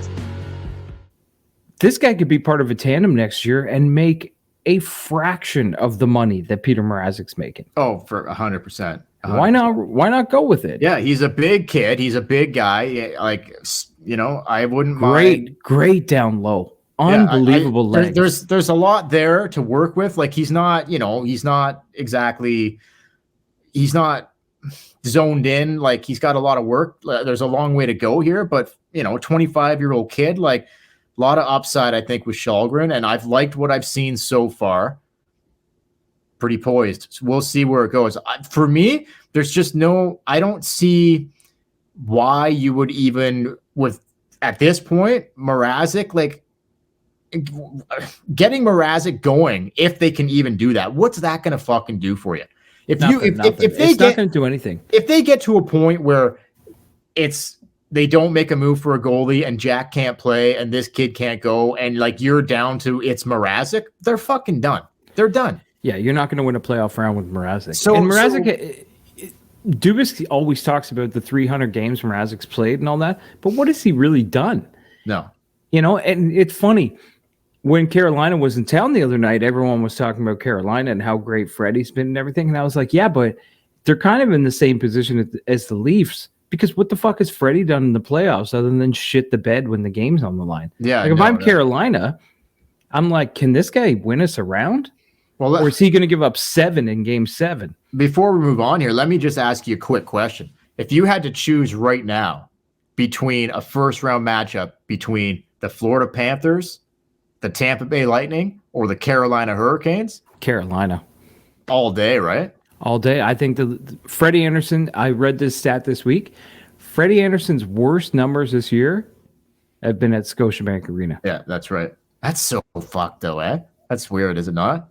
A: This guy could be part of a tandem next year and make a fraction of the money that Peter Mrazek's making.
B: Oh, for 100%.
A: Why not go with it?
B: Yeah, he's a big kid. He's a big guy. Like, I wouldn't mind.
A: Great down low. Unbelievable legs.
B: There's a lot there to work with. Like, he's not zoned in. Like, he's got a lot of work. There's a long way to go here, but 25-year-old kid, like, a lot of upside, I think, with Kallgren, and I've liked what I've seen so far. Pretty poised. So we'll see where it goes. For me, there's just I don't see why you would even, at this point, Mrazek, like, getting Mrazek going, if they can even do that, what's that going to fucking do for you? If it's not
A: going to do anything.
B: If they get to a point where they don't make a move for a goalie and Jack can't play and this kid can't go and like you're down to it's Mrazek, they're fucking done. They're done.
A: Yeah, you're not going to win a playoff round with Mrazek. And Mrazek, Dubas always talks about the 300 games Mrazek's played and all that, but what has he really done?
B: No.
A: And it's funny. When Carolina was in town the other night, everyone was talking about Carolina and how great Freddie's been and everything. And I was like, yeah, but they're kind of in the same position as the Leafs, because what the fuck has Freddie done in the playoffs other than shit the bed when the game's on the line?
B: Yeah.
A: Like, if I'm Carolina, I'm like, can this guy win us a round?
B: Well,
A: or is he going to give up 7 in game 7?
B: Before we move on here, let me just ask you a quick question. If you had to choose right now between a first round matchup between the Florida Panthers, the Tampa Bay Lightning, or the Carolina Hurricanes?
A: Carolina.
B: All day, right?
A: all day. I think Freddie Anderson, I read this stat this week. Freddie Anderson's worst numbers this year have been at Scotiabank Arena.
B: Yeah, that's right. That's so fucked though, eh? That's weird, is it not?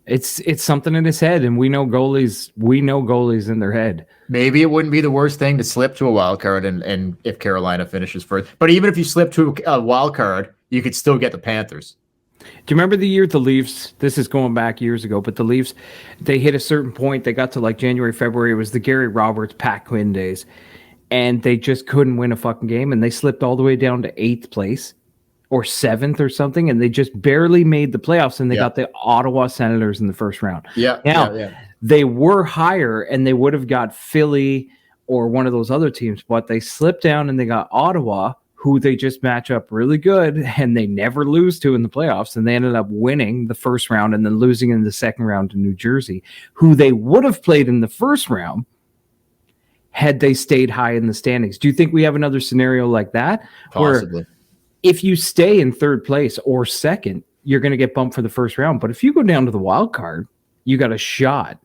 A: It's something in his head, and we know goalies in their head.
B: Maybe it wouldn't be the worst thing to slip to a wild card and if Carolina finishes first. But even if you slip to a wild card, you could still get the Panthers.
A: Do you remember the year the Leafs, this is going back years ago, but the Leafs, they hit a certain point, they got to like January, February, it was the Gary Roberts, Pat Quinn days, and they just couldn't win a fucking game, and they slipped all the way down to 8th place or 7th or something, and they just barely made the playoffs, and they got the Ottawa Senators in the first round. Now, they were higher, and they would have got Philly or one of those other teams, but they slipped down, and they got Ottawa, who they just match up really good, and they never lose to in the playoffs, and they ended up winning the first round and then losing in the second round to New Jersey, who they would have played in the first round had they stayed high in the standings. Do you think we have another scenario like that?
B: Possibly.
A: Where if you stay in third place or second, you're going to get bumped for the first round. But if you go down to the wild card, you got a shot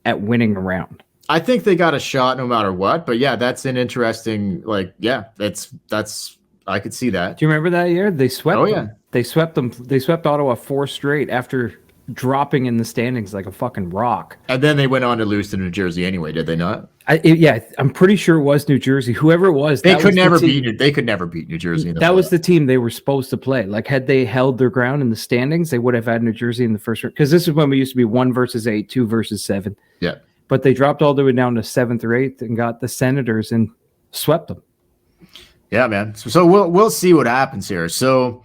A: at winning a round.
B: I think they got a shot no matter what. But yeah, that's an interesting, that's I could see that.
A: Do you remember that year? They swept them.
B: Yeah.
A: They swept them. They swept Ottawa 4 straight after dropping in the standings like a fucking rock.
B: And then they went on to lose to New Jersey anyway, did they not?
A: I'm pretty sure it was New Jersey. Whoever it was,
B: they could never beat New Jersey.
A: That was the team they were supposed to play. Like, had they held their ground in the standings, they would have had New Jersey in the first round. Because this is when we used to be 1 versus 8, 2 versus 7.
B: Yeah.
A: But they dropped all the way down to 7th or 8th and got the Senators and swept them.
B: Yeah, man. So we'll see what happens here. So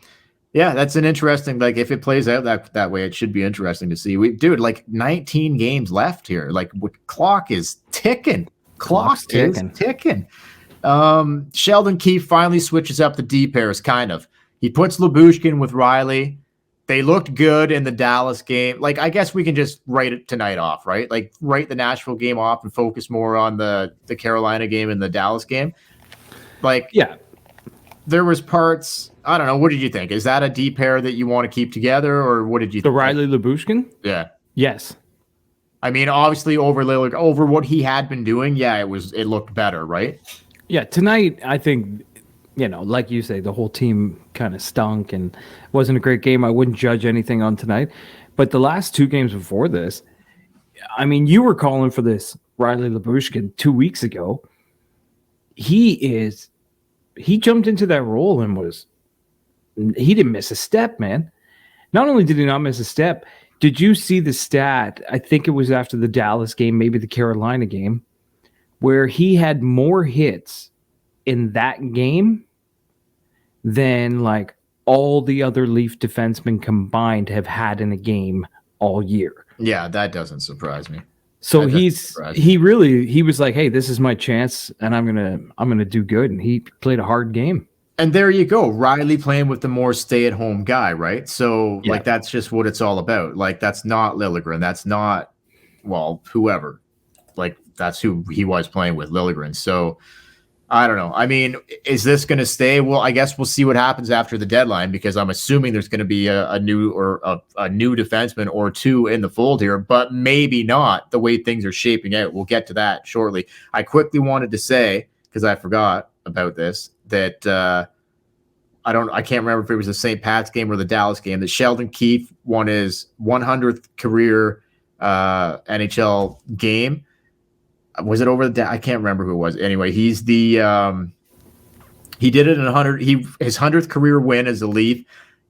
B: yeah, that's an interesting, like, if it plays out that way, it should be interesting to see. 19 games left here. Like, clock is ticking. Clock's ticking. Sheldon Keefe finally switches up the D pairs, kind of. He puts Lyubushkin with Riley. They looked good in the Dallas game. Like, I guess we can just write it tonight off, right? Like, write the Nashville game off and focus more on the Carolina game and the Dallas game. Like, yeah, there was parts. I don't know. What did you think? Is that a D pair that you want to keep together, or what did you think?
A: The Riley Lyubushkin?
B: Yeah.
A: Yes.
B: I mean, obviously over Lillard, over what he had been doing, yeah, it looked better, right?
A: Yeah, tonight I think, like you say, the whole team kind of stunk and wasn't a great game. I wouldn't judge anything on tonight. But the last 2 games before this, I mean, you were calling for this Riley Lyubushkin 2 weeks ago. He jumped into that role and he didn't miss a step, man. Not only did he not miss a step, did you see the stat? I think it was after the Dallas game, maybe the Carolina game, where he had more hits in that game than like all the other Leaf defensemen combined have had in a game all year.
B: Yeah, that doesn't surprise me.
A: So he was like, hey, this is my chance and I'm gonna do good. And he played a hard game.
B: And there you go. Riley playing with the more stay-at-home guy, right? So like that's just what it's all about. Like, that's not Liljegren. That's not, well, whoever. Like, that's who he was playing with, Liljegren. So I don't know. I mean, is this going to stay? Well, I guess we'll see what happens after the deadline, because I'm assuming there's going to be a new defenseman or 2 in the fold here, but maybe not the way things are shaping out. We'll get to that shortly. I quickly wanted to say, because I forgot about this, that I can't remember if it was the St. Pat's game or the Dallas game, that Sheldon Keefe won his 100th career NHL game. Was it over I can't remember who it was. Anyway, he's the he did it in 100. His 100th career win as a Leaf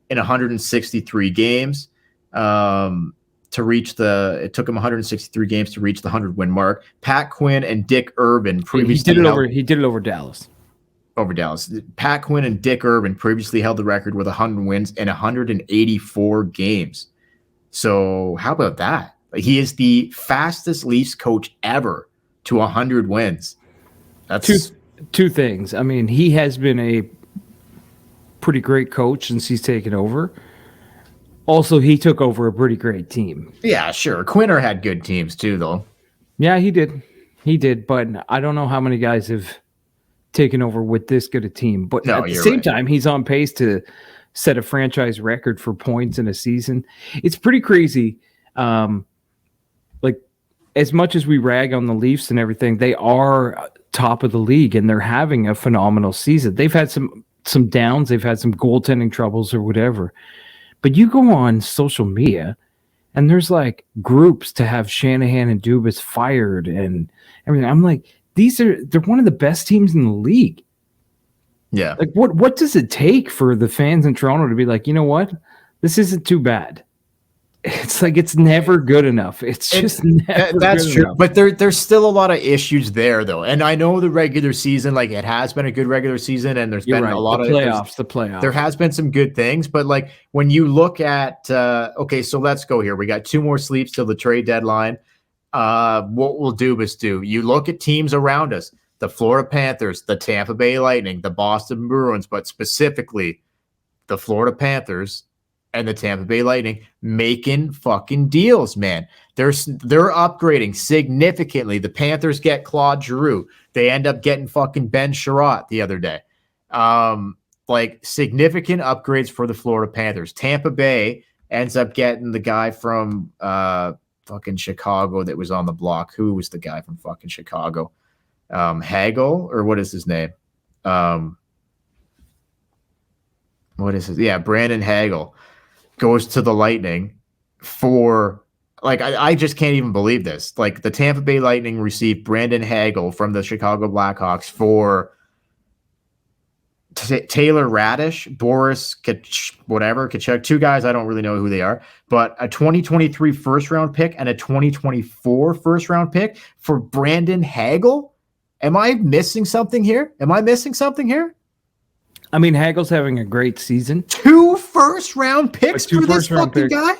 B: in 163 games. To reach it took him 163 games to reach the 100-win mark. Pat Quinn and Dick Urban previously
A: he did it over Dallas.
B: Over Dallas. Pat Quinn and Dick Urban previously held the record with 100 wins in 184 games. So how about that? Like, he is the fastest Leafs coach ever to 100 wins. That's
A: two things. I mean, he has been a pretty great coach since he's taken over. Also, he took over a pretty great team.
B: Yeah, sure. Quinner had good teams too, though.
A: Yeah, he did. He did, but I don't know how many guys have taken over with this good a team. But at the same time, he's on pace to set a franchise record for points in a season. It's pretty crazy. Like, as much as we rag on the Leafs and everything, they are top of the league and they're having a phenomenal season. They've had some downs, they've had some goaltending troubles or whatever. But you go on social media and there's like groups to have Shanahan and Dubas fired and everything. I'm like, they're one of the best teams in the league.
B: Yeah.
A: Like what does it take for the fans in Toronto to be like, you know what? This isn't too bad. It's like it's never good enough. It's just never
B: that's
A: good
B: true.
A: enough.
B: But there's still a lot of issues there, though. And I know the regular season, like it has been a good regular season, and there's been a lot of
A: the playoffs.
B: There has been some good things, but like when you look at okay, so let's go here. We got 2 more sleeps till the trade deadline. What will Dubas do? You look at teams around us: the Florida Panthers, the Tampa Bay Lightning, the Boston Bruins, but specifically the Florida Panthers and the Tampa Bay Lightning making fucking deals, man. They're upgrading significantly. The Panthers get Claude Giroux. They end up getting fucking Ben Sherratt the other day. Like significant upgrades for the Florida Panthers. Tampa Bay ends up getting the guy from fucking Chicago that was on the block. Who was the guy from fucking Chicago? Hagel, or what is his name? What is his? Yeah, Brandon Hagel goes to the Lightning for, like, I just can't even believe this. Like, the Tampa Bay Lightning received Brandon Hagel from the Chicago Blackhawks for Taylor Radish, Boris Kachuk, 2 guys, I don't really know who they are, but a 2023 first-round pick and a 2024 first-round pick for Brandon Hagel? Am I missing something here?
A: I mean, Hagel's having a great season.
B: 2 first-round picks for this fucking guy?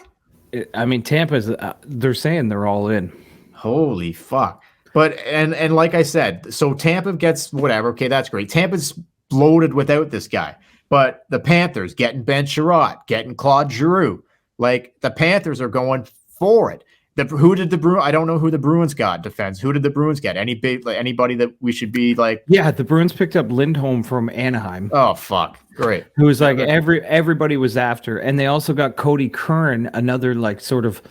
A: I mean, Tampa's, they're saying they're all in.
B: Holy fuck. But, and like I said, so Tampa gets whatever. Okay, that's great. Tampa's bloated without this guy. But the Panthers getting Ben Sherratt, getting Claude Giroux. Like, the Panthers are going for it. Who did the Bruins? I don't know who the Bruins got defense. Who did the Bruins get? Anybody that we should be like?
A: Yeah, the Bruins picked up Lindholm from Anaheim.
B: Oh fuck, great.
A: Who was like everybody was after, and they also got Cody Kern, another like sort of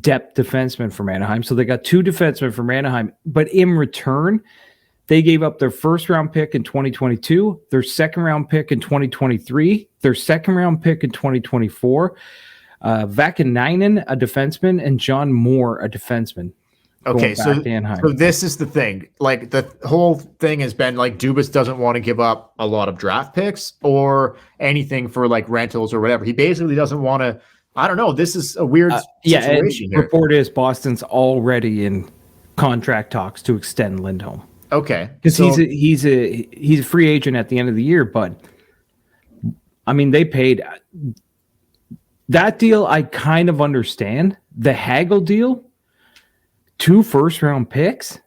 A: depth defenseman from Anaheim. So they got 2 defensemen from Anaheim, but in return, they gave up their first-round pick in 2022, their second-round pick in 2023, their second-round pick in 2024. Vakanainen, a defenseman, and John Moore, a defenseman.
B: Okay, so this is the thing. Like, the whole thing has been like Dubas doesn't want to give up a lot of draft picks or anything for like rentals or whatever. He basically doesn't want to. I don't know. This is a weird situation.
A: The report is Boston's already in contract talks to extend Lindholm.
B: Okay,
A: because he's a free agent at the end of the year. But I mean, they paid. That deal, I kind of understand. The Hagel deal, 2 first-round picks.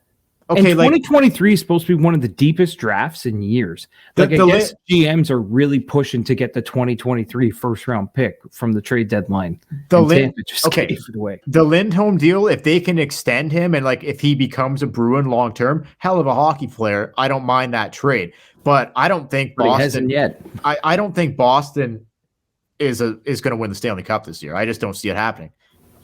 A: Okay, and 2023 is supposed to be one of the deepest drafts in years. I guess GMs are really pushing to get the 2023 first-round pick from the trade deadline. The
B: Lindholm deal, if they can extend him and like if he becomes a Bruin long-term, hell of a hockey player, I don't mind that trade. But I don't think Boston
A: hasn't yet.
B: I don't think Boston is going to win the Stanley Cup this year. I just don't see it happening.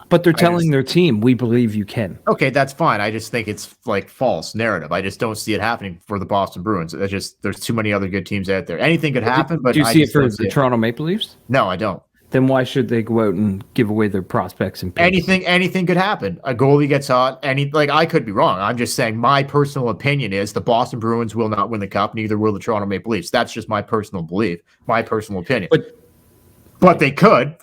A: But they're telling their team, we believe you can.
B: Okay, that's fine. I just think it's like false narrative. I just don't see it happening for the Boston Bruins. It's just there's too many other good teams out there. Anything could happen, but
A: do you see it for the Toronto Maple Leafs?
B: No, I don't.
A: Then why should they go out and give away their prospects and picks?
B: Anything could happen. A goalie gets hot. I could be wrong. I'm just saying my personal opinion is the Boston Bruins will not win the cup. Neither will the Toronto Maple Leafs. That's just my personal belief, my personal opinion. But they could.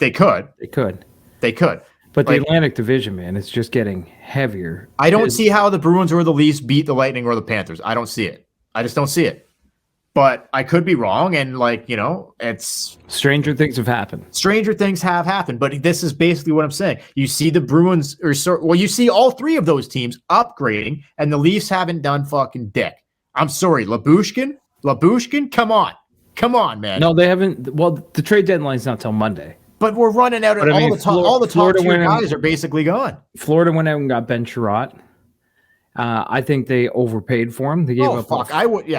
A: But the Atlantic Division, man, it's just getting heavier.
B: I don't see how the Bruins or the Leafs beat the Lightning or the Panthers. I don't see it. I just don't see it. But I could be wrong, and it's
A: stranger things have happened.
B: Stranger things have happened, but this is basically what I'm saying. You see the Bruins, you see all 3 of those teams upgrading, and the Leafs haven't done fucking dick. I'm sorry, Labushkin, come on, man.
A: No, they haven't. Well, the trade deadline's not till Monday.
B: But we're running out of all the top tier guys are basically gone.
A: Florida went out and got Ben Sherratt. I think they overpaid for him. They gave up.
B: Fuck! I wouldn't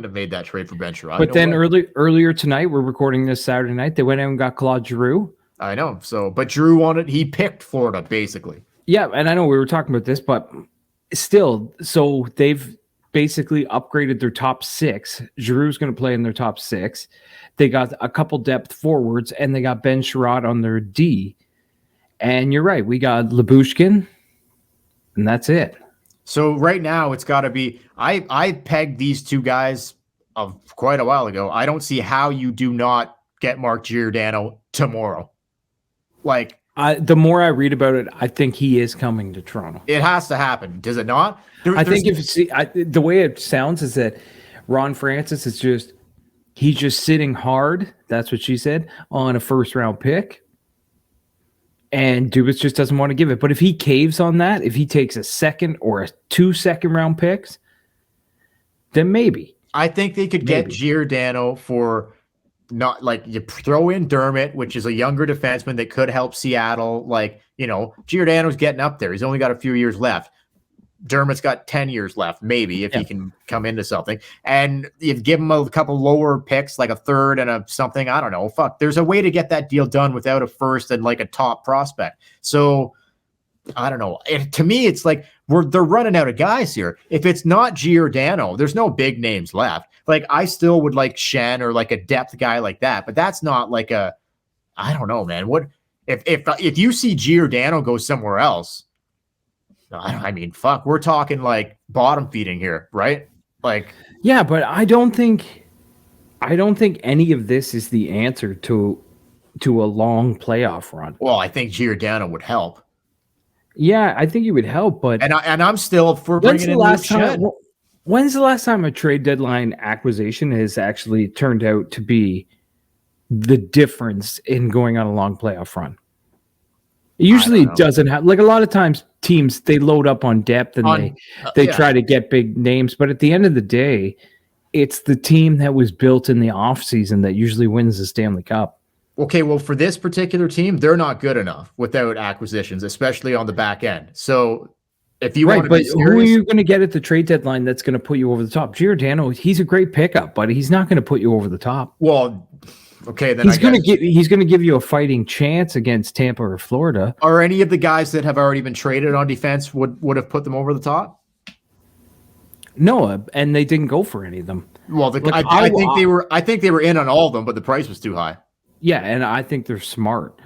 B: have made that trade for Ben Sherratt.
A: But then earlier tonight, we're recording this Saturday night. They went out and got Claude Giroux.
B: I know. But Giroux he picked Florida basically.
A: Yeah, and I know we were talking about this, but still, so they've basically upgraded their top six. Giroux's going to play in their top six. They got a couple depth forwards, and they got Ben Sherratt on their D. And you're right, we got Lyubushkin, and that's it.
B: So right now, it's got to be. I pegged these two guys of quite a while ago. I don't see how you do not get Mark Giordano tomorrow. Like,
A: The more I read about it, I think he is coming to Toronto.
B: it has to happen. Does it not?
A: I think the way it sounds is that Ron Francis is he's just sitting hard. That's what she said, on a first round pick. And Dubas just doesn't want to give it. But if he caves on that, if he takes a second or a 2 second round picks, then maybe.
B: I think they could get Giordano for not like you throw in Dermott, which is a younger defenseman that could help Seattle. Like, Giordano's getting up there. He's only got a few years left. Dermott's got 10 years left, maybe, if he can come into something. And you give him a couple lower picks, like a third and a something. I don't know. Fuck. There's a way to get that deal done without a first and like a top prospect. So I don't know. To me, it's like they're running out of guys here. If it's not Giordano, there's no big names left. Like, I still would like Shen or like a depth guy like that, but that's not like I don't know, man. What if you see Giordano go somewhere else? I mean, fuck, we're talking like bottom feeding here, right? Like,
A: yeah, but I don't think any of this is the answer to a long playoff run.
B: Well, I think Giordano would help.
A: Yeah, I think it would help, but
B: I'm still for bringing in Luke Shen.
A: When's the last time a trade deadline acquisition has actually turned out to be the difference in going on a long playoff run? It usually doesn't have, like, a lot of times teams, they load up on depth and they try to get big names, but at the end of the day, it's the team that was built in the offseason that usually wins the Stanley Cup.
B: Okay, well, for this particular team, they're not good enough without acquisitions, especially on the back end. So if you want to be serious,
A: who are you going to get at the trade deadline that's going to put you over the top? Giordano, he's a great pickup, but he's not going to put you over the top.
B: Well, okay, then
A: he's going to give you a fighting chance against Tampa or Florida.
B: Are any of the guys that have already been traded on defense would have put them over the top?
A: No, and they didn't go for any of them.
B: Well, I think they were in on all of them, but the price was too high.
A: Yeah, and I think they're smart.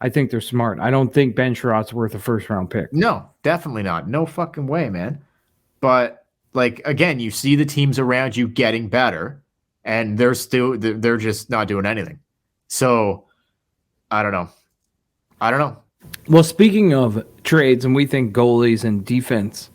A: I don't think Ben Sherratt's worth a first-round pick.
B: No, definitely not. No fucking way, man. But, like, again, you see the teams around you getting better, and they're just not doing anything. So, I don't know.
A: Well, speaking of trades, and we think goalies and defense,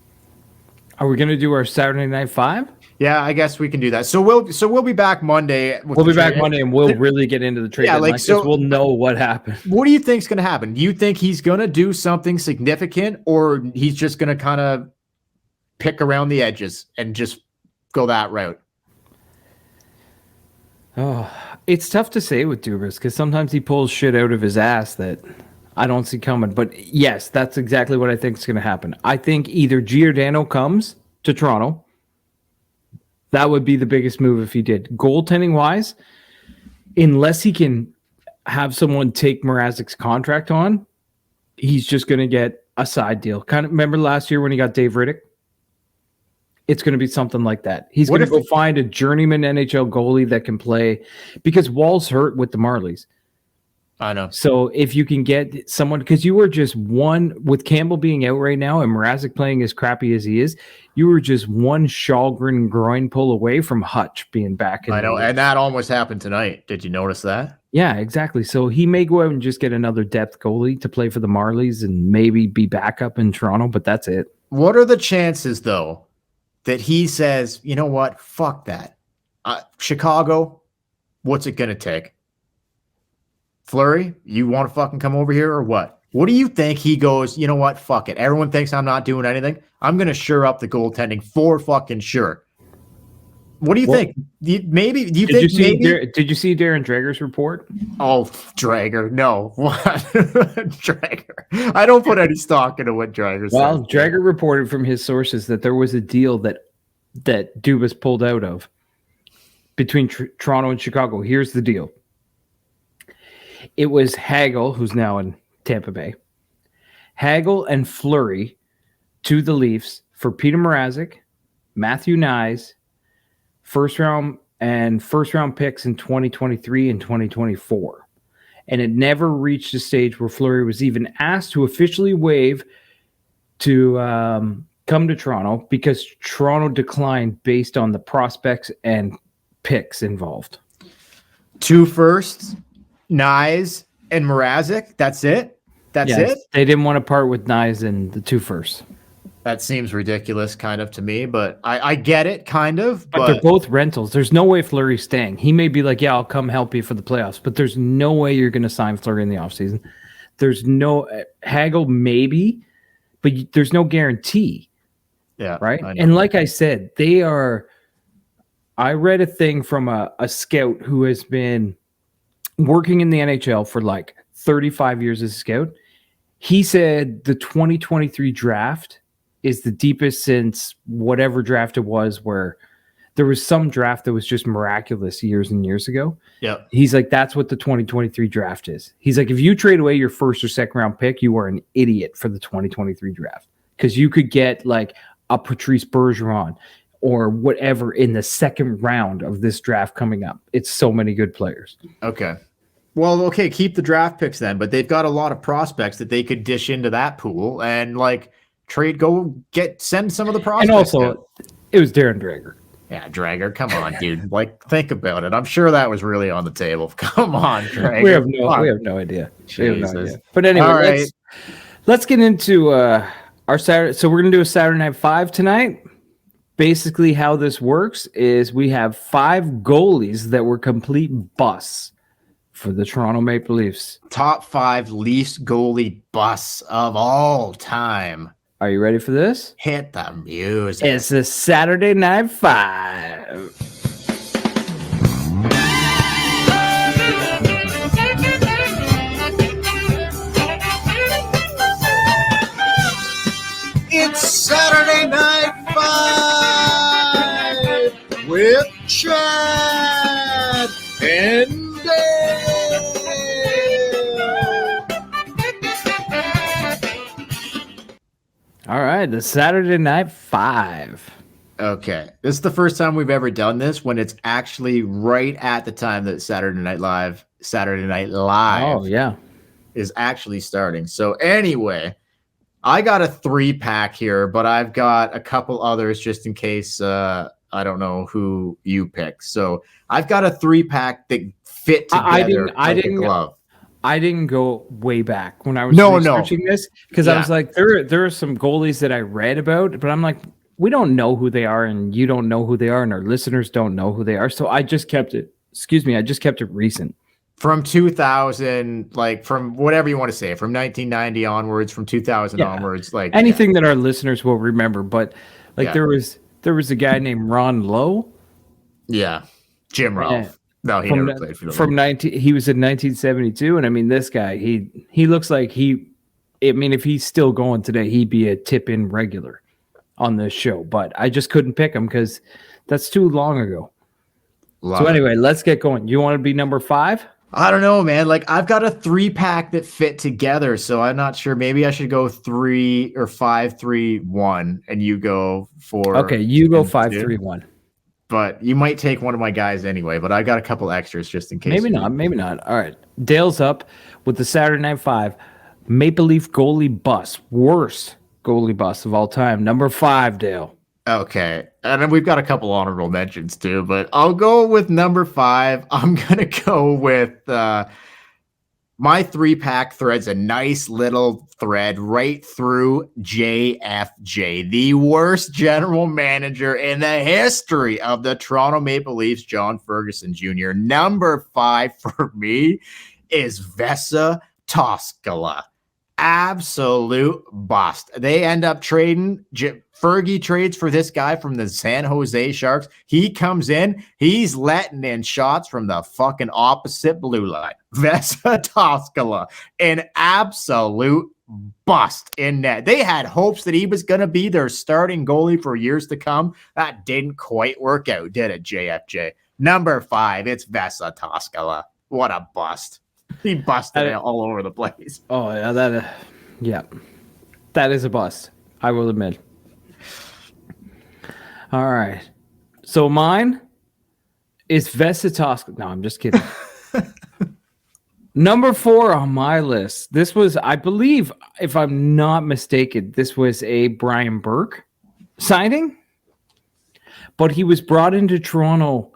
A: are we going to do our Saturday Night Five?
B: Yeah, I guess we can do that. So we'll be back Monday.
A: We'll be back Monday, and we'll really get into the trade. Yeah, we'll know what happened.
B: What do you think's going to happen? Do you think he's going to do something significant, or he's just going to kind of pick around the edges and just go that route?
A: Oh, it's tough to say with Dubas because sometimes he pulls shit out of his ass that I don't see coming. But yes, that's exactly what I think is going to happen. I think either Giordano comes to Toronto. That would be the biggest move if he did. Goaltending wise, unless he can have someone take Mrazek's contract on, he's just going to get a side deal. Kind of remember last year when he got Dave Riddick? It's going to be something like that. He's going to go find a journeyman NHL goalie that can play because Wall's hurt with the Marlies.
B: I know.
A: So if you can get someone, because you were just one, with Campbell being out right now and Mrazek playing as crappy as he is, you were just one Kallgren groin pull away from Hutch being back.
B: I know, and that almost happened tonight. Did you notice that?
A: Yeah, exactly. So he may go out and just get another depth goalie to play for the Marlies and maybe be back up in Toronto, but that's it.
B: What are the chances, though, that he says, you know what, fuck that. Chicago, what's it going to take? Fleury, you want to fucking come over here or what? What do you think he goes, you know what, fuck it. Everyone thinks I'm not doing anything. I'm going to shore up the goaltending for fucking sure. What do you think? Did you see
A: Darren Drager's report?
B: Oh, Drager. No. What? Drager. I don't put any stock into what Drager said.
A: Well, Drager reported from his sources that there was a deal that Dubas pulled out of between Toronto and Chicago. Here's the deal. It was Hagel, who's now in Tampa Bay. Hagel and Fleury to the Leafs for Peter Mrazek, Matthew Nyes, first round picks in 2023 and 2024. And it never reached a stage where Fleury was even asked to officially waive to come to Toronto because Toronto declined based on the prospects and picks involved.
B: 2 firsts, Nyes and Mrazek. That's it. That's it.
A: They didn't want to part with Nyes and the 2 firsts.
B: That seems ridiculous, kind of, to me, but I get it, kind of.
A: But they're both rentals. There's no way Fleury's staying. He may be like, yeah, I'll come help you for the playoffs, but there's no way you're going to sign Fleury in the offseason. There's no Hagel, maybe, but there's no guarantee.
B: Yeah.
A: Right. And like I said, I read a thing from a scout who has been working in the NHL for like 35 years as a scout. He said the 2023 draft is the deepest since whatever draft it was, where there was some draft that was just miraculous years and years ago.
B: Yeah.
A: He's like, that's what the 2023 draft is. He's like, if you trade away your first or second round pick, you are an idiot for the 2023 draft, because you could get like a Patrice Bergeron or whatever in the second round of this draft coming up. It's so many good players.
B: Okay. Well, okay, keep the draft picks then, but they've got a lot of prospects that they could dish into that pool and like send some of the prospects.
A: And also, it was Darren Dreger.
B: Yeah, Dreger, come on, dude. Like, think about it. I'm sure that was really on the table. Come on, Dreger.
A: We have no idea.
B: Jesus.
A: But anyway,
B: all right.
A: let's get into our Saturday. So we're gonna do a Saturday Night 5 tonight. Basically, how this works is we have 5 goalies that were complete busts for the Toronto Maple Leafs.
B: Top 5 Leafs goalie busts of all time.
A: Are you ready for this?
B: Hit the music.
A: It's a Saturday Night 5.
D: It's Saturday Night 5 with Chad and Dale.
A: All right, the Saturday Night 5.
B: Okay. This is the first time we've ever done this when it's actually right at the time that Saturday Night Live
A: Oh, yeah.
B: is actually starting. So anyway, I got a 3-pack here, but I've got a couple others just in case I don't know who you pick. So I've got a 3-pack that fit together like a glove.
A: I didn't go way back when I was researching this, because I was like, there are some goalies that I read about, but I'm like, we don't know who they are, and you don't know who they are, and our listeners don't know who they are. So I just kept it recent.
B: From 2000, like from whatever you want to say, from 1990 onwards, from 2000 onwards, like
A: anything that our listeners will remember. But like there was a guy named Ron Lowe.
B: Yeah. Jim Ralph. No, he never played for the
A: He was in 1972, and I mean, this guy, he looks like if he's still going today, he'd be a tip-in regular on this show. But I just couldn't pick him because that's too long ago. Anyway, let's get going. You want to be number 5?
B: I don't know, man. Like, I've got a 3-pack that fit together, so I'm not sure. Maybe I should go 3 or 5, 3, 1, and you go 4.
A: Okay, you go 5, 3, 1.
B: But you might take one of my guys anyway, but I got a couple extras just in case.
A: Maybe not. All right. Dale's up with the Saturday Night 5 Maple Leaf goalie bust. Worst goalie bust of all time. Number 5, Dale.
B: Okay. And then we've got a couple honorable mentions too, but I'll go with number 5. I'm going to go with my 3-pack threads a nice little thread right through JFJ, the worst general manager in the history of the Toronto Maple Leafs, John Ferguson Jr. Number 5 for me is Vesa Toskala. Absolute bust. They end up trading. Fergie trades for this guy from the San Jose Sharks. He comes in. He's letting in shots from the fucking opposite blue line. Vesa Toskala, an absolute bust in net. They had hopes that he was going to be their starting goalie for years to come. That didn't quite work out, did it, JFJ? Number 5, it's Vesa Toskala. What a bust. He busted it all over the place.
A: Oh, yeah. That is a bust. I will admit. All right. So mine is Vesitosk. No, I'm just kidding. Number 4 on my list. This was, I believe, if I'm not mistaken, this was a Brian Burke signing. But he was brought into Toronto.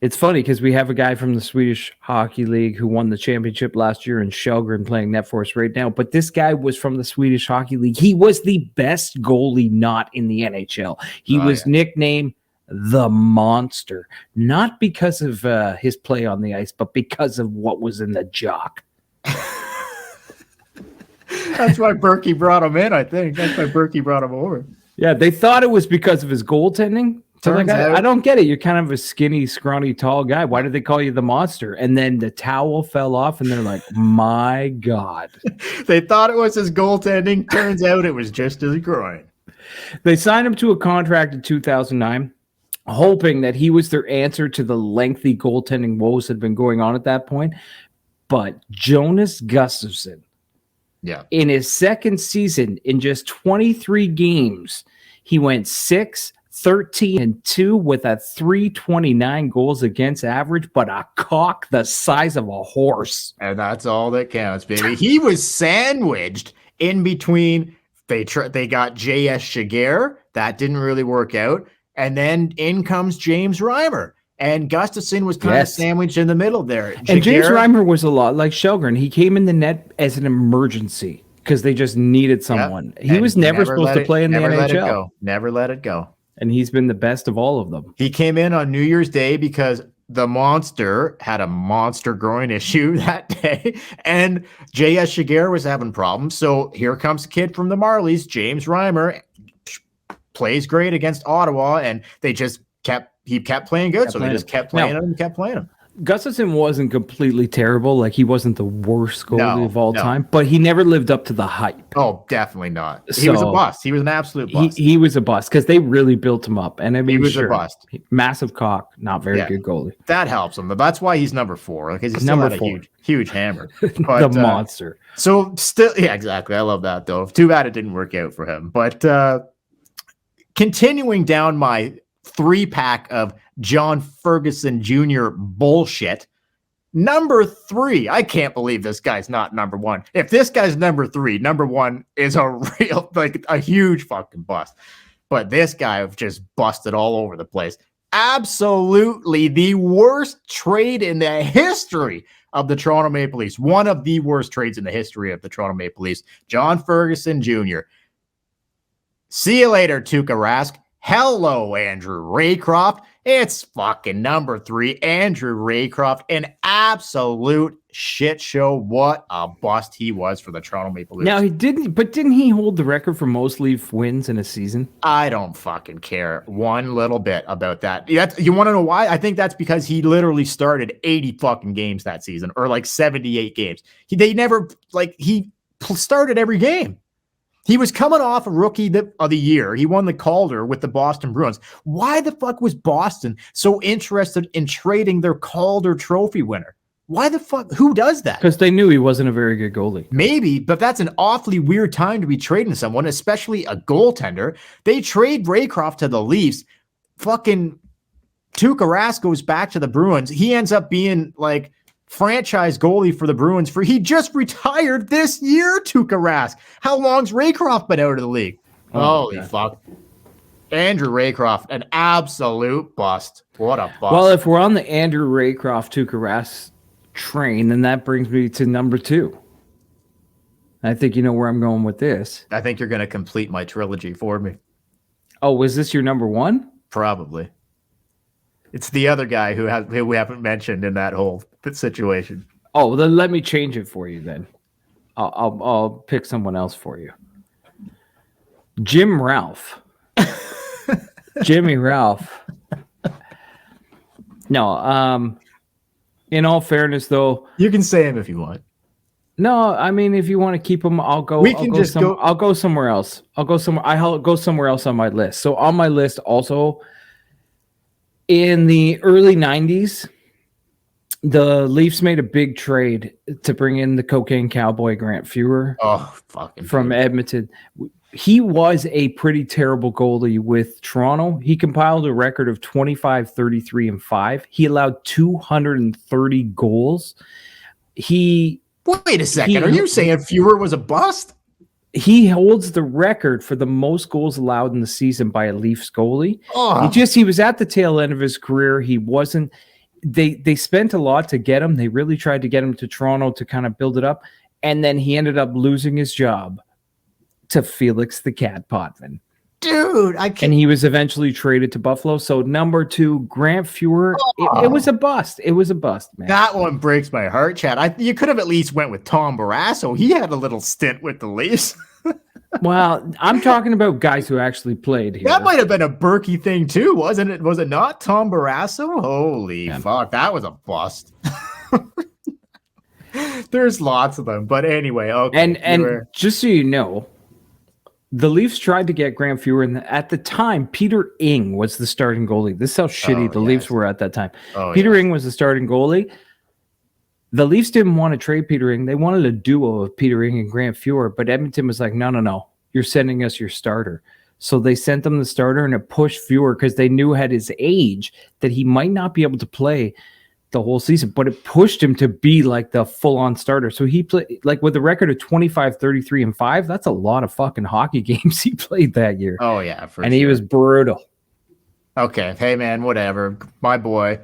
A: It's funny because we have a guy from the Swedish Hockey League who won the championship last year in Kallgren playing net for us right now. But this guy was from the Swedish Hockey League. He was the best goalie not in the NHL. He was nicknamed the Monster, not because of his play on the ice, but because of what was in the jock.
B: That's why Burke brought him in, I think. That's why Burke brought him over.
A: Yeah, they thought it was because of his goaltending. So like, I don't get it. You're kind of a skinny, scrawny, tall guy. Why did they call you the Monster? And then the towel fell off, and they're like, my God.
B: They thought it was his goaltending. Turns out it was just his groin.
A: They signed him to a contract in 2009, hoping that he was their answer to the lengthy goaltending woes that had been going on at that point. But Jonas Gustafsson, in his second season, in just 23 games, he went 6-13-2 with a 329 goals against average, but a cock the size of a horse.
B: And that's all that counts, baby. He was sandwiched in between. They got J.S. Shiger. That didn't really work out. And then in comes James Reimer. And Gustafsson was kind of sandwiched in the middle there.
A: And James Reimer was a lot like Kallgren. He came in the net as an emergency because they just needed someone. He
B: and
A: was never supposed to play in the NHL.
B: Never let it go.
A: And he's been the best of all of them.
B: He came in on New Year's Day because the Monster had a monster groin issue that day, and J.S. Shiger was having problems. So here comes a kid from the Marlies, James Reimer, plays great against Ottawa, and they just kept playing good. They just kept playing him and kept playing him.
A: Gustafsson wasn't completely terrible. Like, he wasn't the worst goalie of all time, but he never lived up to the hype.
B: Oh, definitely not. He was a bust. He was an absolute bust.
A: He was a bust because they really built him up. And I mean,
B: he was a bust.
A: Massive cock, not very good goalie.
B: That helps him. But that's why he's number 4, because he's still a huge hammer. But,
A: the Monster.
B: So still, yeah, exactly. I love that, though. Too bad it didn't work out for him. But continuing down my 3-pack of John Ferguson Jr. bullshit. Number 3. I can't believe this guy's not number 1. If this guy's number 3, number 1 is a real, like, a huge fucking bust. But this guy just busted all over the place. Absolutely the worst trade in the history of the Toronto Maple Leafs. One of the worst trades in the history of the Toronto Maple Leafs. John Ferguson Jr. See you later, Tuukka Rask. Hello, Andrew Raycroft. It's fucking number 3, Andrew Raycroft. An absolute shit show. What a bust he was for the Toronto Maple Leafs.
A: Now, didn't he hold the record for most Leaf wins in a season?
B: I don't fucking care one little bit about that. You want to know why? I think that's because he literally started 80 fucking games that season, or like 78 games. He started every game. He was coming off a Rookie of the Year. He won the Calder with the Boston Bruins. Why the fuck was Boston so interested in trading their Calder trophy winner? Why the fuck? Who does that?
A: Because they knew he wasn't a very good goalie.
B: Maybe, but that's an awfully weird time to be trading someone, especially a goaltender. They trade Raycroft to the Leafs. Fucking Tuukka Rask goes back to the Bruins. He ends up being like franchise goalie for the Bruins. He just retired this year, Tuukka Rask. How long's Raycroft been out of the league? Holy fuck. Andrew Raycroft, an absolute bust. What a bust.
A: Well, if we're on the Andrew Raycroft, Tuukka Rask train, then that brings me to number 2. I think you know where I'm going with this.
B: I think you're going to complete my trilogy for me.
A: Oh, was this your number 1?
B: Probably. It's the other guy who we haven't mentioned in that whole situation.
A: Oh, then let me change it for you then. I'll pick someone else for you. Jim Ralph. Jimmy Ralph. No, in all fairness, though,
B: you can say him if you want.
A: No, I mean, if you want to keep him, I'll go. I'll go somewhere else. I'll go somewhere else on my list. So on my list, also in the early '90s, The Leafs made a big trade to bring in the cocaine cowboy Grant Fuhrer from Edmonton. He was a pretty terrible goalie with Toronto. He compiled a record of 25, 33, and 5. He allowed 230 goals. Wait
B: a second. Are you saying Fuhrer was a bust?
A: He holds the record for the most goals allowed in the season by a Leafs goalie. He was at the tail end of his career. He wasn't. They spent a lot to get him. They really tried to get him to Toronto to kind of build it up. And then he ended up losing his job to Felix the Cat Potvin.
B: Dude, I can't.
A: And he was eventually traded to Buffalo. So number 2, Grant Fuhrer, it was a bust. It was a bust, man.
B: That one breaks my heart, Chad. You could have at least went with Tom Barrasso. He had a little stint with the Leafs.
A: Well, I'm talking about guys who actually played here.
B: That might have been a Burke thing too, wasn't it? Was it not Tom Barrasso? Holy fuck, that was a bust. There's lots of them, but anyway, okay.
A: And just so you know, the Leafs tried to get Grant Fuhrer, and at the time, Peter Ing was the starting goalie. This is how shitty the Leafs were at that time. Peter Ing was the starting goalie. The Leafs didn't want to trade Peter Ing. They wanted a duo of Peter Ing and Grant Fuhrer, but Edmonton was like, no. You're sending us your starter. So they sent them the starter, and it pushed Fuhrer because they knew at his age that he might not be able to play the whole season, but it pushed him to be like the full-on starter. So he played like with a record of 25, 33, and 5. That's a lot of fucking hockey games he played that year.
B: Oh, yeah.
A: And he was brutal.
B: Okay. Hey, man, whatever. My boy.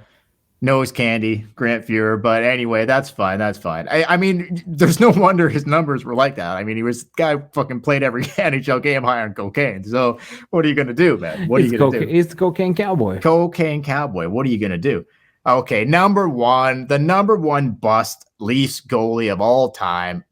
B: Nose candy, Grant Fuhrer. But anyway, that's fine. That's fine. I mean, there's no wonder his numbers were like that. I mean, guy fucking played every NHL game high on cocaine. So what are you going to do, man? What are you going to do?
A: He's the cocaine cowboy.
B: Cocaine cowboy. What are you going to do? Okay, the number one bust Leafs goalie of all time.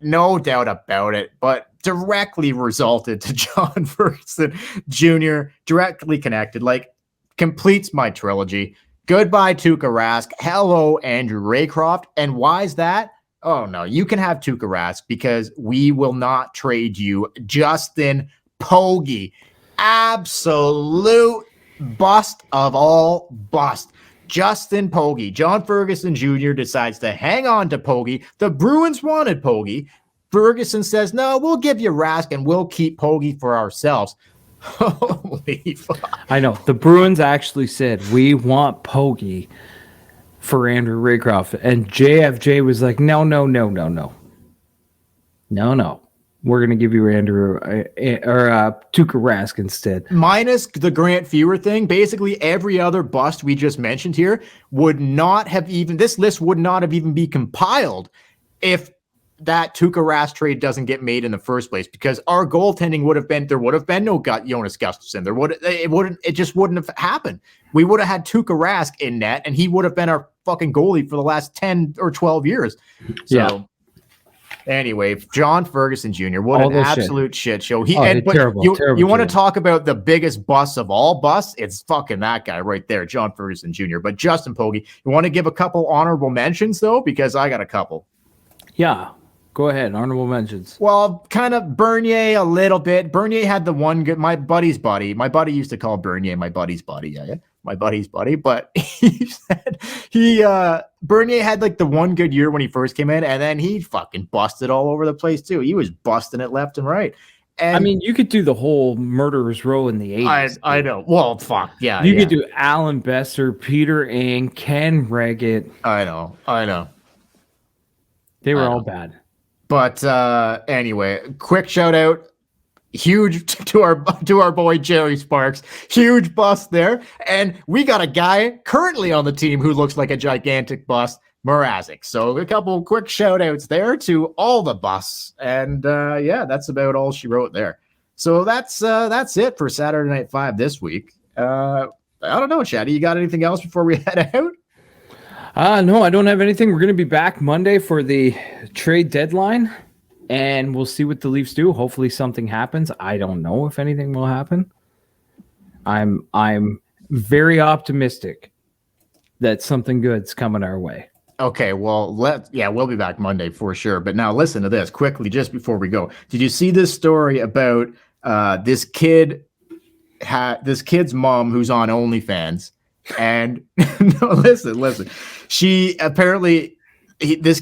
B: No doubt about it, but directly resulted to John Ferguson Jr., directly connected, like completes my trilogy. Goodbye, Tuukka Rask. Hello, Andrew Raycroft. And why is that? Oh, no, you can have Tuukka Rask because we will not trade you Justin Pogge. Absolute bust of all bust. Justin Pogge. John Ferguson Jr. decides to hang on to Pogge. The Bruins wanted Pogge. Ferguson says, no, we'll give you Rask and we'll keep Pogge for ourselves. Holy fuck.
A: I know. The Bruins actually said, we want Pogge for Andrew Raycroft. And JFJ was like, no. We're going to give you Andrew or Tuukka Rask instead.
B: Minus the Grant Fuhrer thing, basically every other bust we just mentioned here would not have even, this list would not have even be compiled if that Tuukka Rask trade doesn't get made in the first place, because our goaltending there would have been no Jonas Gustafsson. It just wouldn't have happened. We would have had Tuukka Rask in net, and he would have been our fucking goalie for the last 10 or 12 years. So anyway, John Ferguson Jr., what an absolute shit show. Terrible. You want to talk about the biggest bust of all busts? It's fucking that guy right there, John Ferguson Jr. But Justin Pogge, you want to give a couple honorable mentions, though? Because I got a couple.
A: Yeah. Go ahead, honorable mentions.
B: Well, kind of Bernier a little bit. Bernier had the one good, my buddy's buddy. My buddy used to call Bernier my buddy's buddy. Yeah, my buddy's buddy. But he said Bernier had like the one good year when he first came in, and then he fucking busted all over the place too. He was busting it left and right. And
A: I mean, you could do the whole murderer's row in the 80s.
B: I know. Well, fuck yeah.
A: You could do Alan Besser, Peter Ing, Ken Reggett.
B: I know.
A: They were all bad.
B: But anyway, quick shout out, huge to our boy Jerry Sparks, huge bust there, and we got a guy currently on the team who looks like a gigantic bust, Mrazek. So a couple quick shout outs there to all the busts, and that's about all she wrote there. So that's it for Saturday Night 5 this week. I don't know, Chad, you got anything else before we head out?
A: No, I don't have anything. We're going to be back Monday for the trade deadline, and we'll see what the Leafs do. Hopefully something happens. I don't know if anything will happen. I'm very optimistic that something good's coming our way.
B: Okay, well, we'll be back Monday for sure. But now listen to this quickly just before we go. Did you see this story about this kid's mom who's on OnlyFans? And no, listen. She apparently this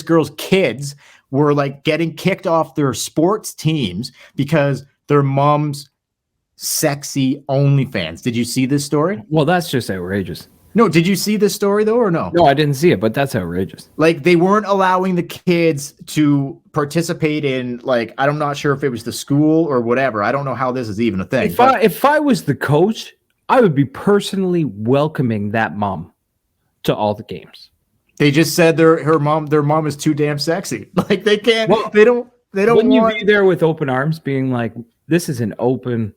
B: girl's kids were like getting kicked off their sports teams because their mom's sexy OnlyFans. Did you see this story?
A: Well, that's just outrageous.
B: No, did you see this story though, or no?
A: No, I didn't see it, but that's outrageous.
B: Like they weren't allowing the kids to participate in, like, I'm not sure if it was the school or whatever. I don't know how this is even a thing.
A: If I was the coach, I would be personally welcoming that mom to all the games.
B: They just said their mom is too damn sexy. Like they can't.
A: Well,
B: they don't.
A: Wouldn't you be there with open arms, being like, "This is an open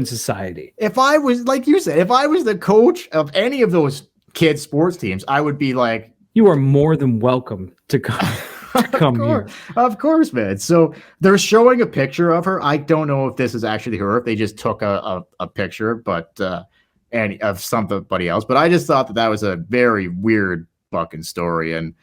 A: society."
B: If I was, like you said, if I was the coach of any of those kids' sports teams, I would be like,
A: "You are more than welcome to come here."
B: Of course, man. So they're showing a picture of her. I don't know if this is actually her, if they just took a picture, but and of somebody else. But I just thought that was a very weird fucking story. And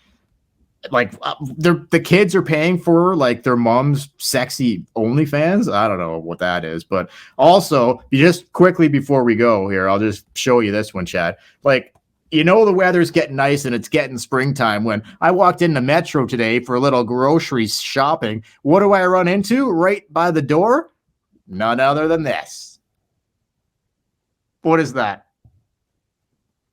B: like the kids are paying for like their mom's sexy OnlyFans. I don't know what that is, but also just quickly before we go here, I'll just show you this one, Chad. Like, you know, the weather's getting nice and it's getting springtime. When I walked into Metro today for a little grocery shopping, what do I run into right by the door? None other than this. What is that?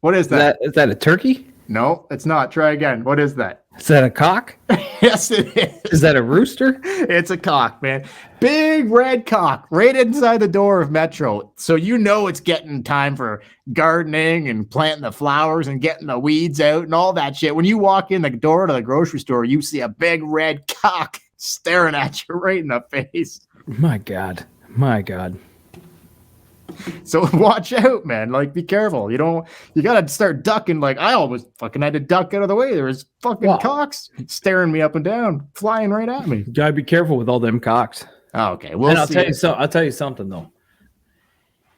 B: What is that?
A: Is that a turkey?
B: No, it's not. Try again. What is that?
A: Is that a cock?
B: Yes, it is.
A: Is that a rooster?
B: It's a cock, man. Big red cock right inside the door of Metro. So you know it's getting time for gardening and planting the flowers and getting the weeds out and all that shit. When you walk in the door to the grocery store, you see a big red cock staring at you right in the face.
A: My God.
B: So watch out, man. Like, be careful. You got to start ducking. Like, I always fucking had to duck out of the way. There was fucking cocks staring me up and down, flying right at me.
A: You gotta be careful with all them cocks.
B: Oh, okay.
A: I'll tell you something though.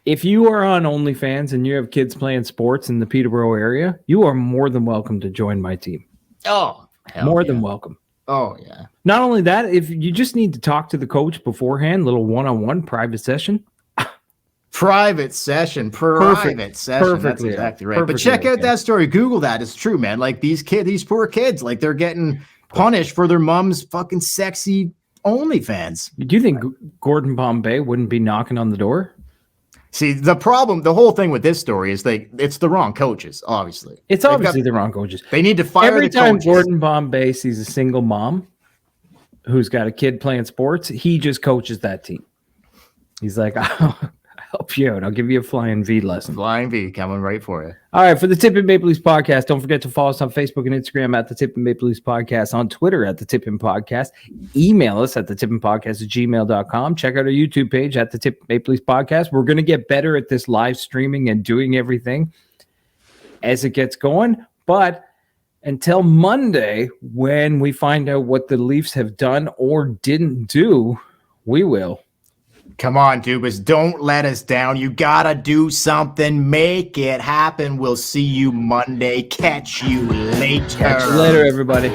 A: If you are on OnlyFans and you have kids playing sports in the Peterborough area, you are more than welcome to join my team.
B: Oh,
A: more than welcome.
B: Oh, yeah.
A: Not only that, if you just need to talk to the coach beforehand, little one-on-one private session.
B: Private session.
A: Perfectly.
B: That's exactly right. But check out that story. Google that. It's true, man. Like these poor kids, like they're getting punished for their mom's fucking sexy OnlyFans.
A: Do you think Gordon Bombay wouldn't be knocking on the door?
B: See, the whole thing with this story is it's the wrong coaches, obviously.
A: It's obviously the wrong coaches.
B: They need to fire
A: every
B: the
A: time
B: coaches.
A: Gordon Bombay sees a single mom who's got a kid playing sports, he just coaches that team. He's like, I'll help you out. I'll give you a flying V lesson.
B: Flying V coming right for you.
A: All right, for the Tippin' Maple Leafs podcast, don't forget to follow us on Facebook and Instagram at the Tippin' Maple Leafs podcast, on Twitter at the Tippin' Podcast. Email us at the tippinpodcast@gmail.com. Check out our YouTube page at the Tippin' Maple Leafs podcast. We're going to get better at this live streaming and doing everything as it gets going. But until Monday, when we find out what the Leafs have done or didn't do, we will.
B: Come on, Dubas. Don't let us down. You got to do something. Make it happen. We'll see you Monday. Catch you later.
A: Catch you later, everybody.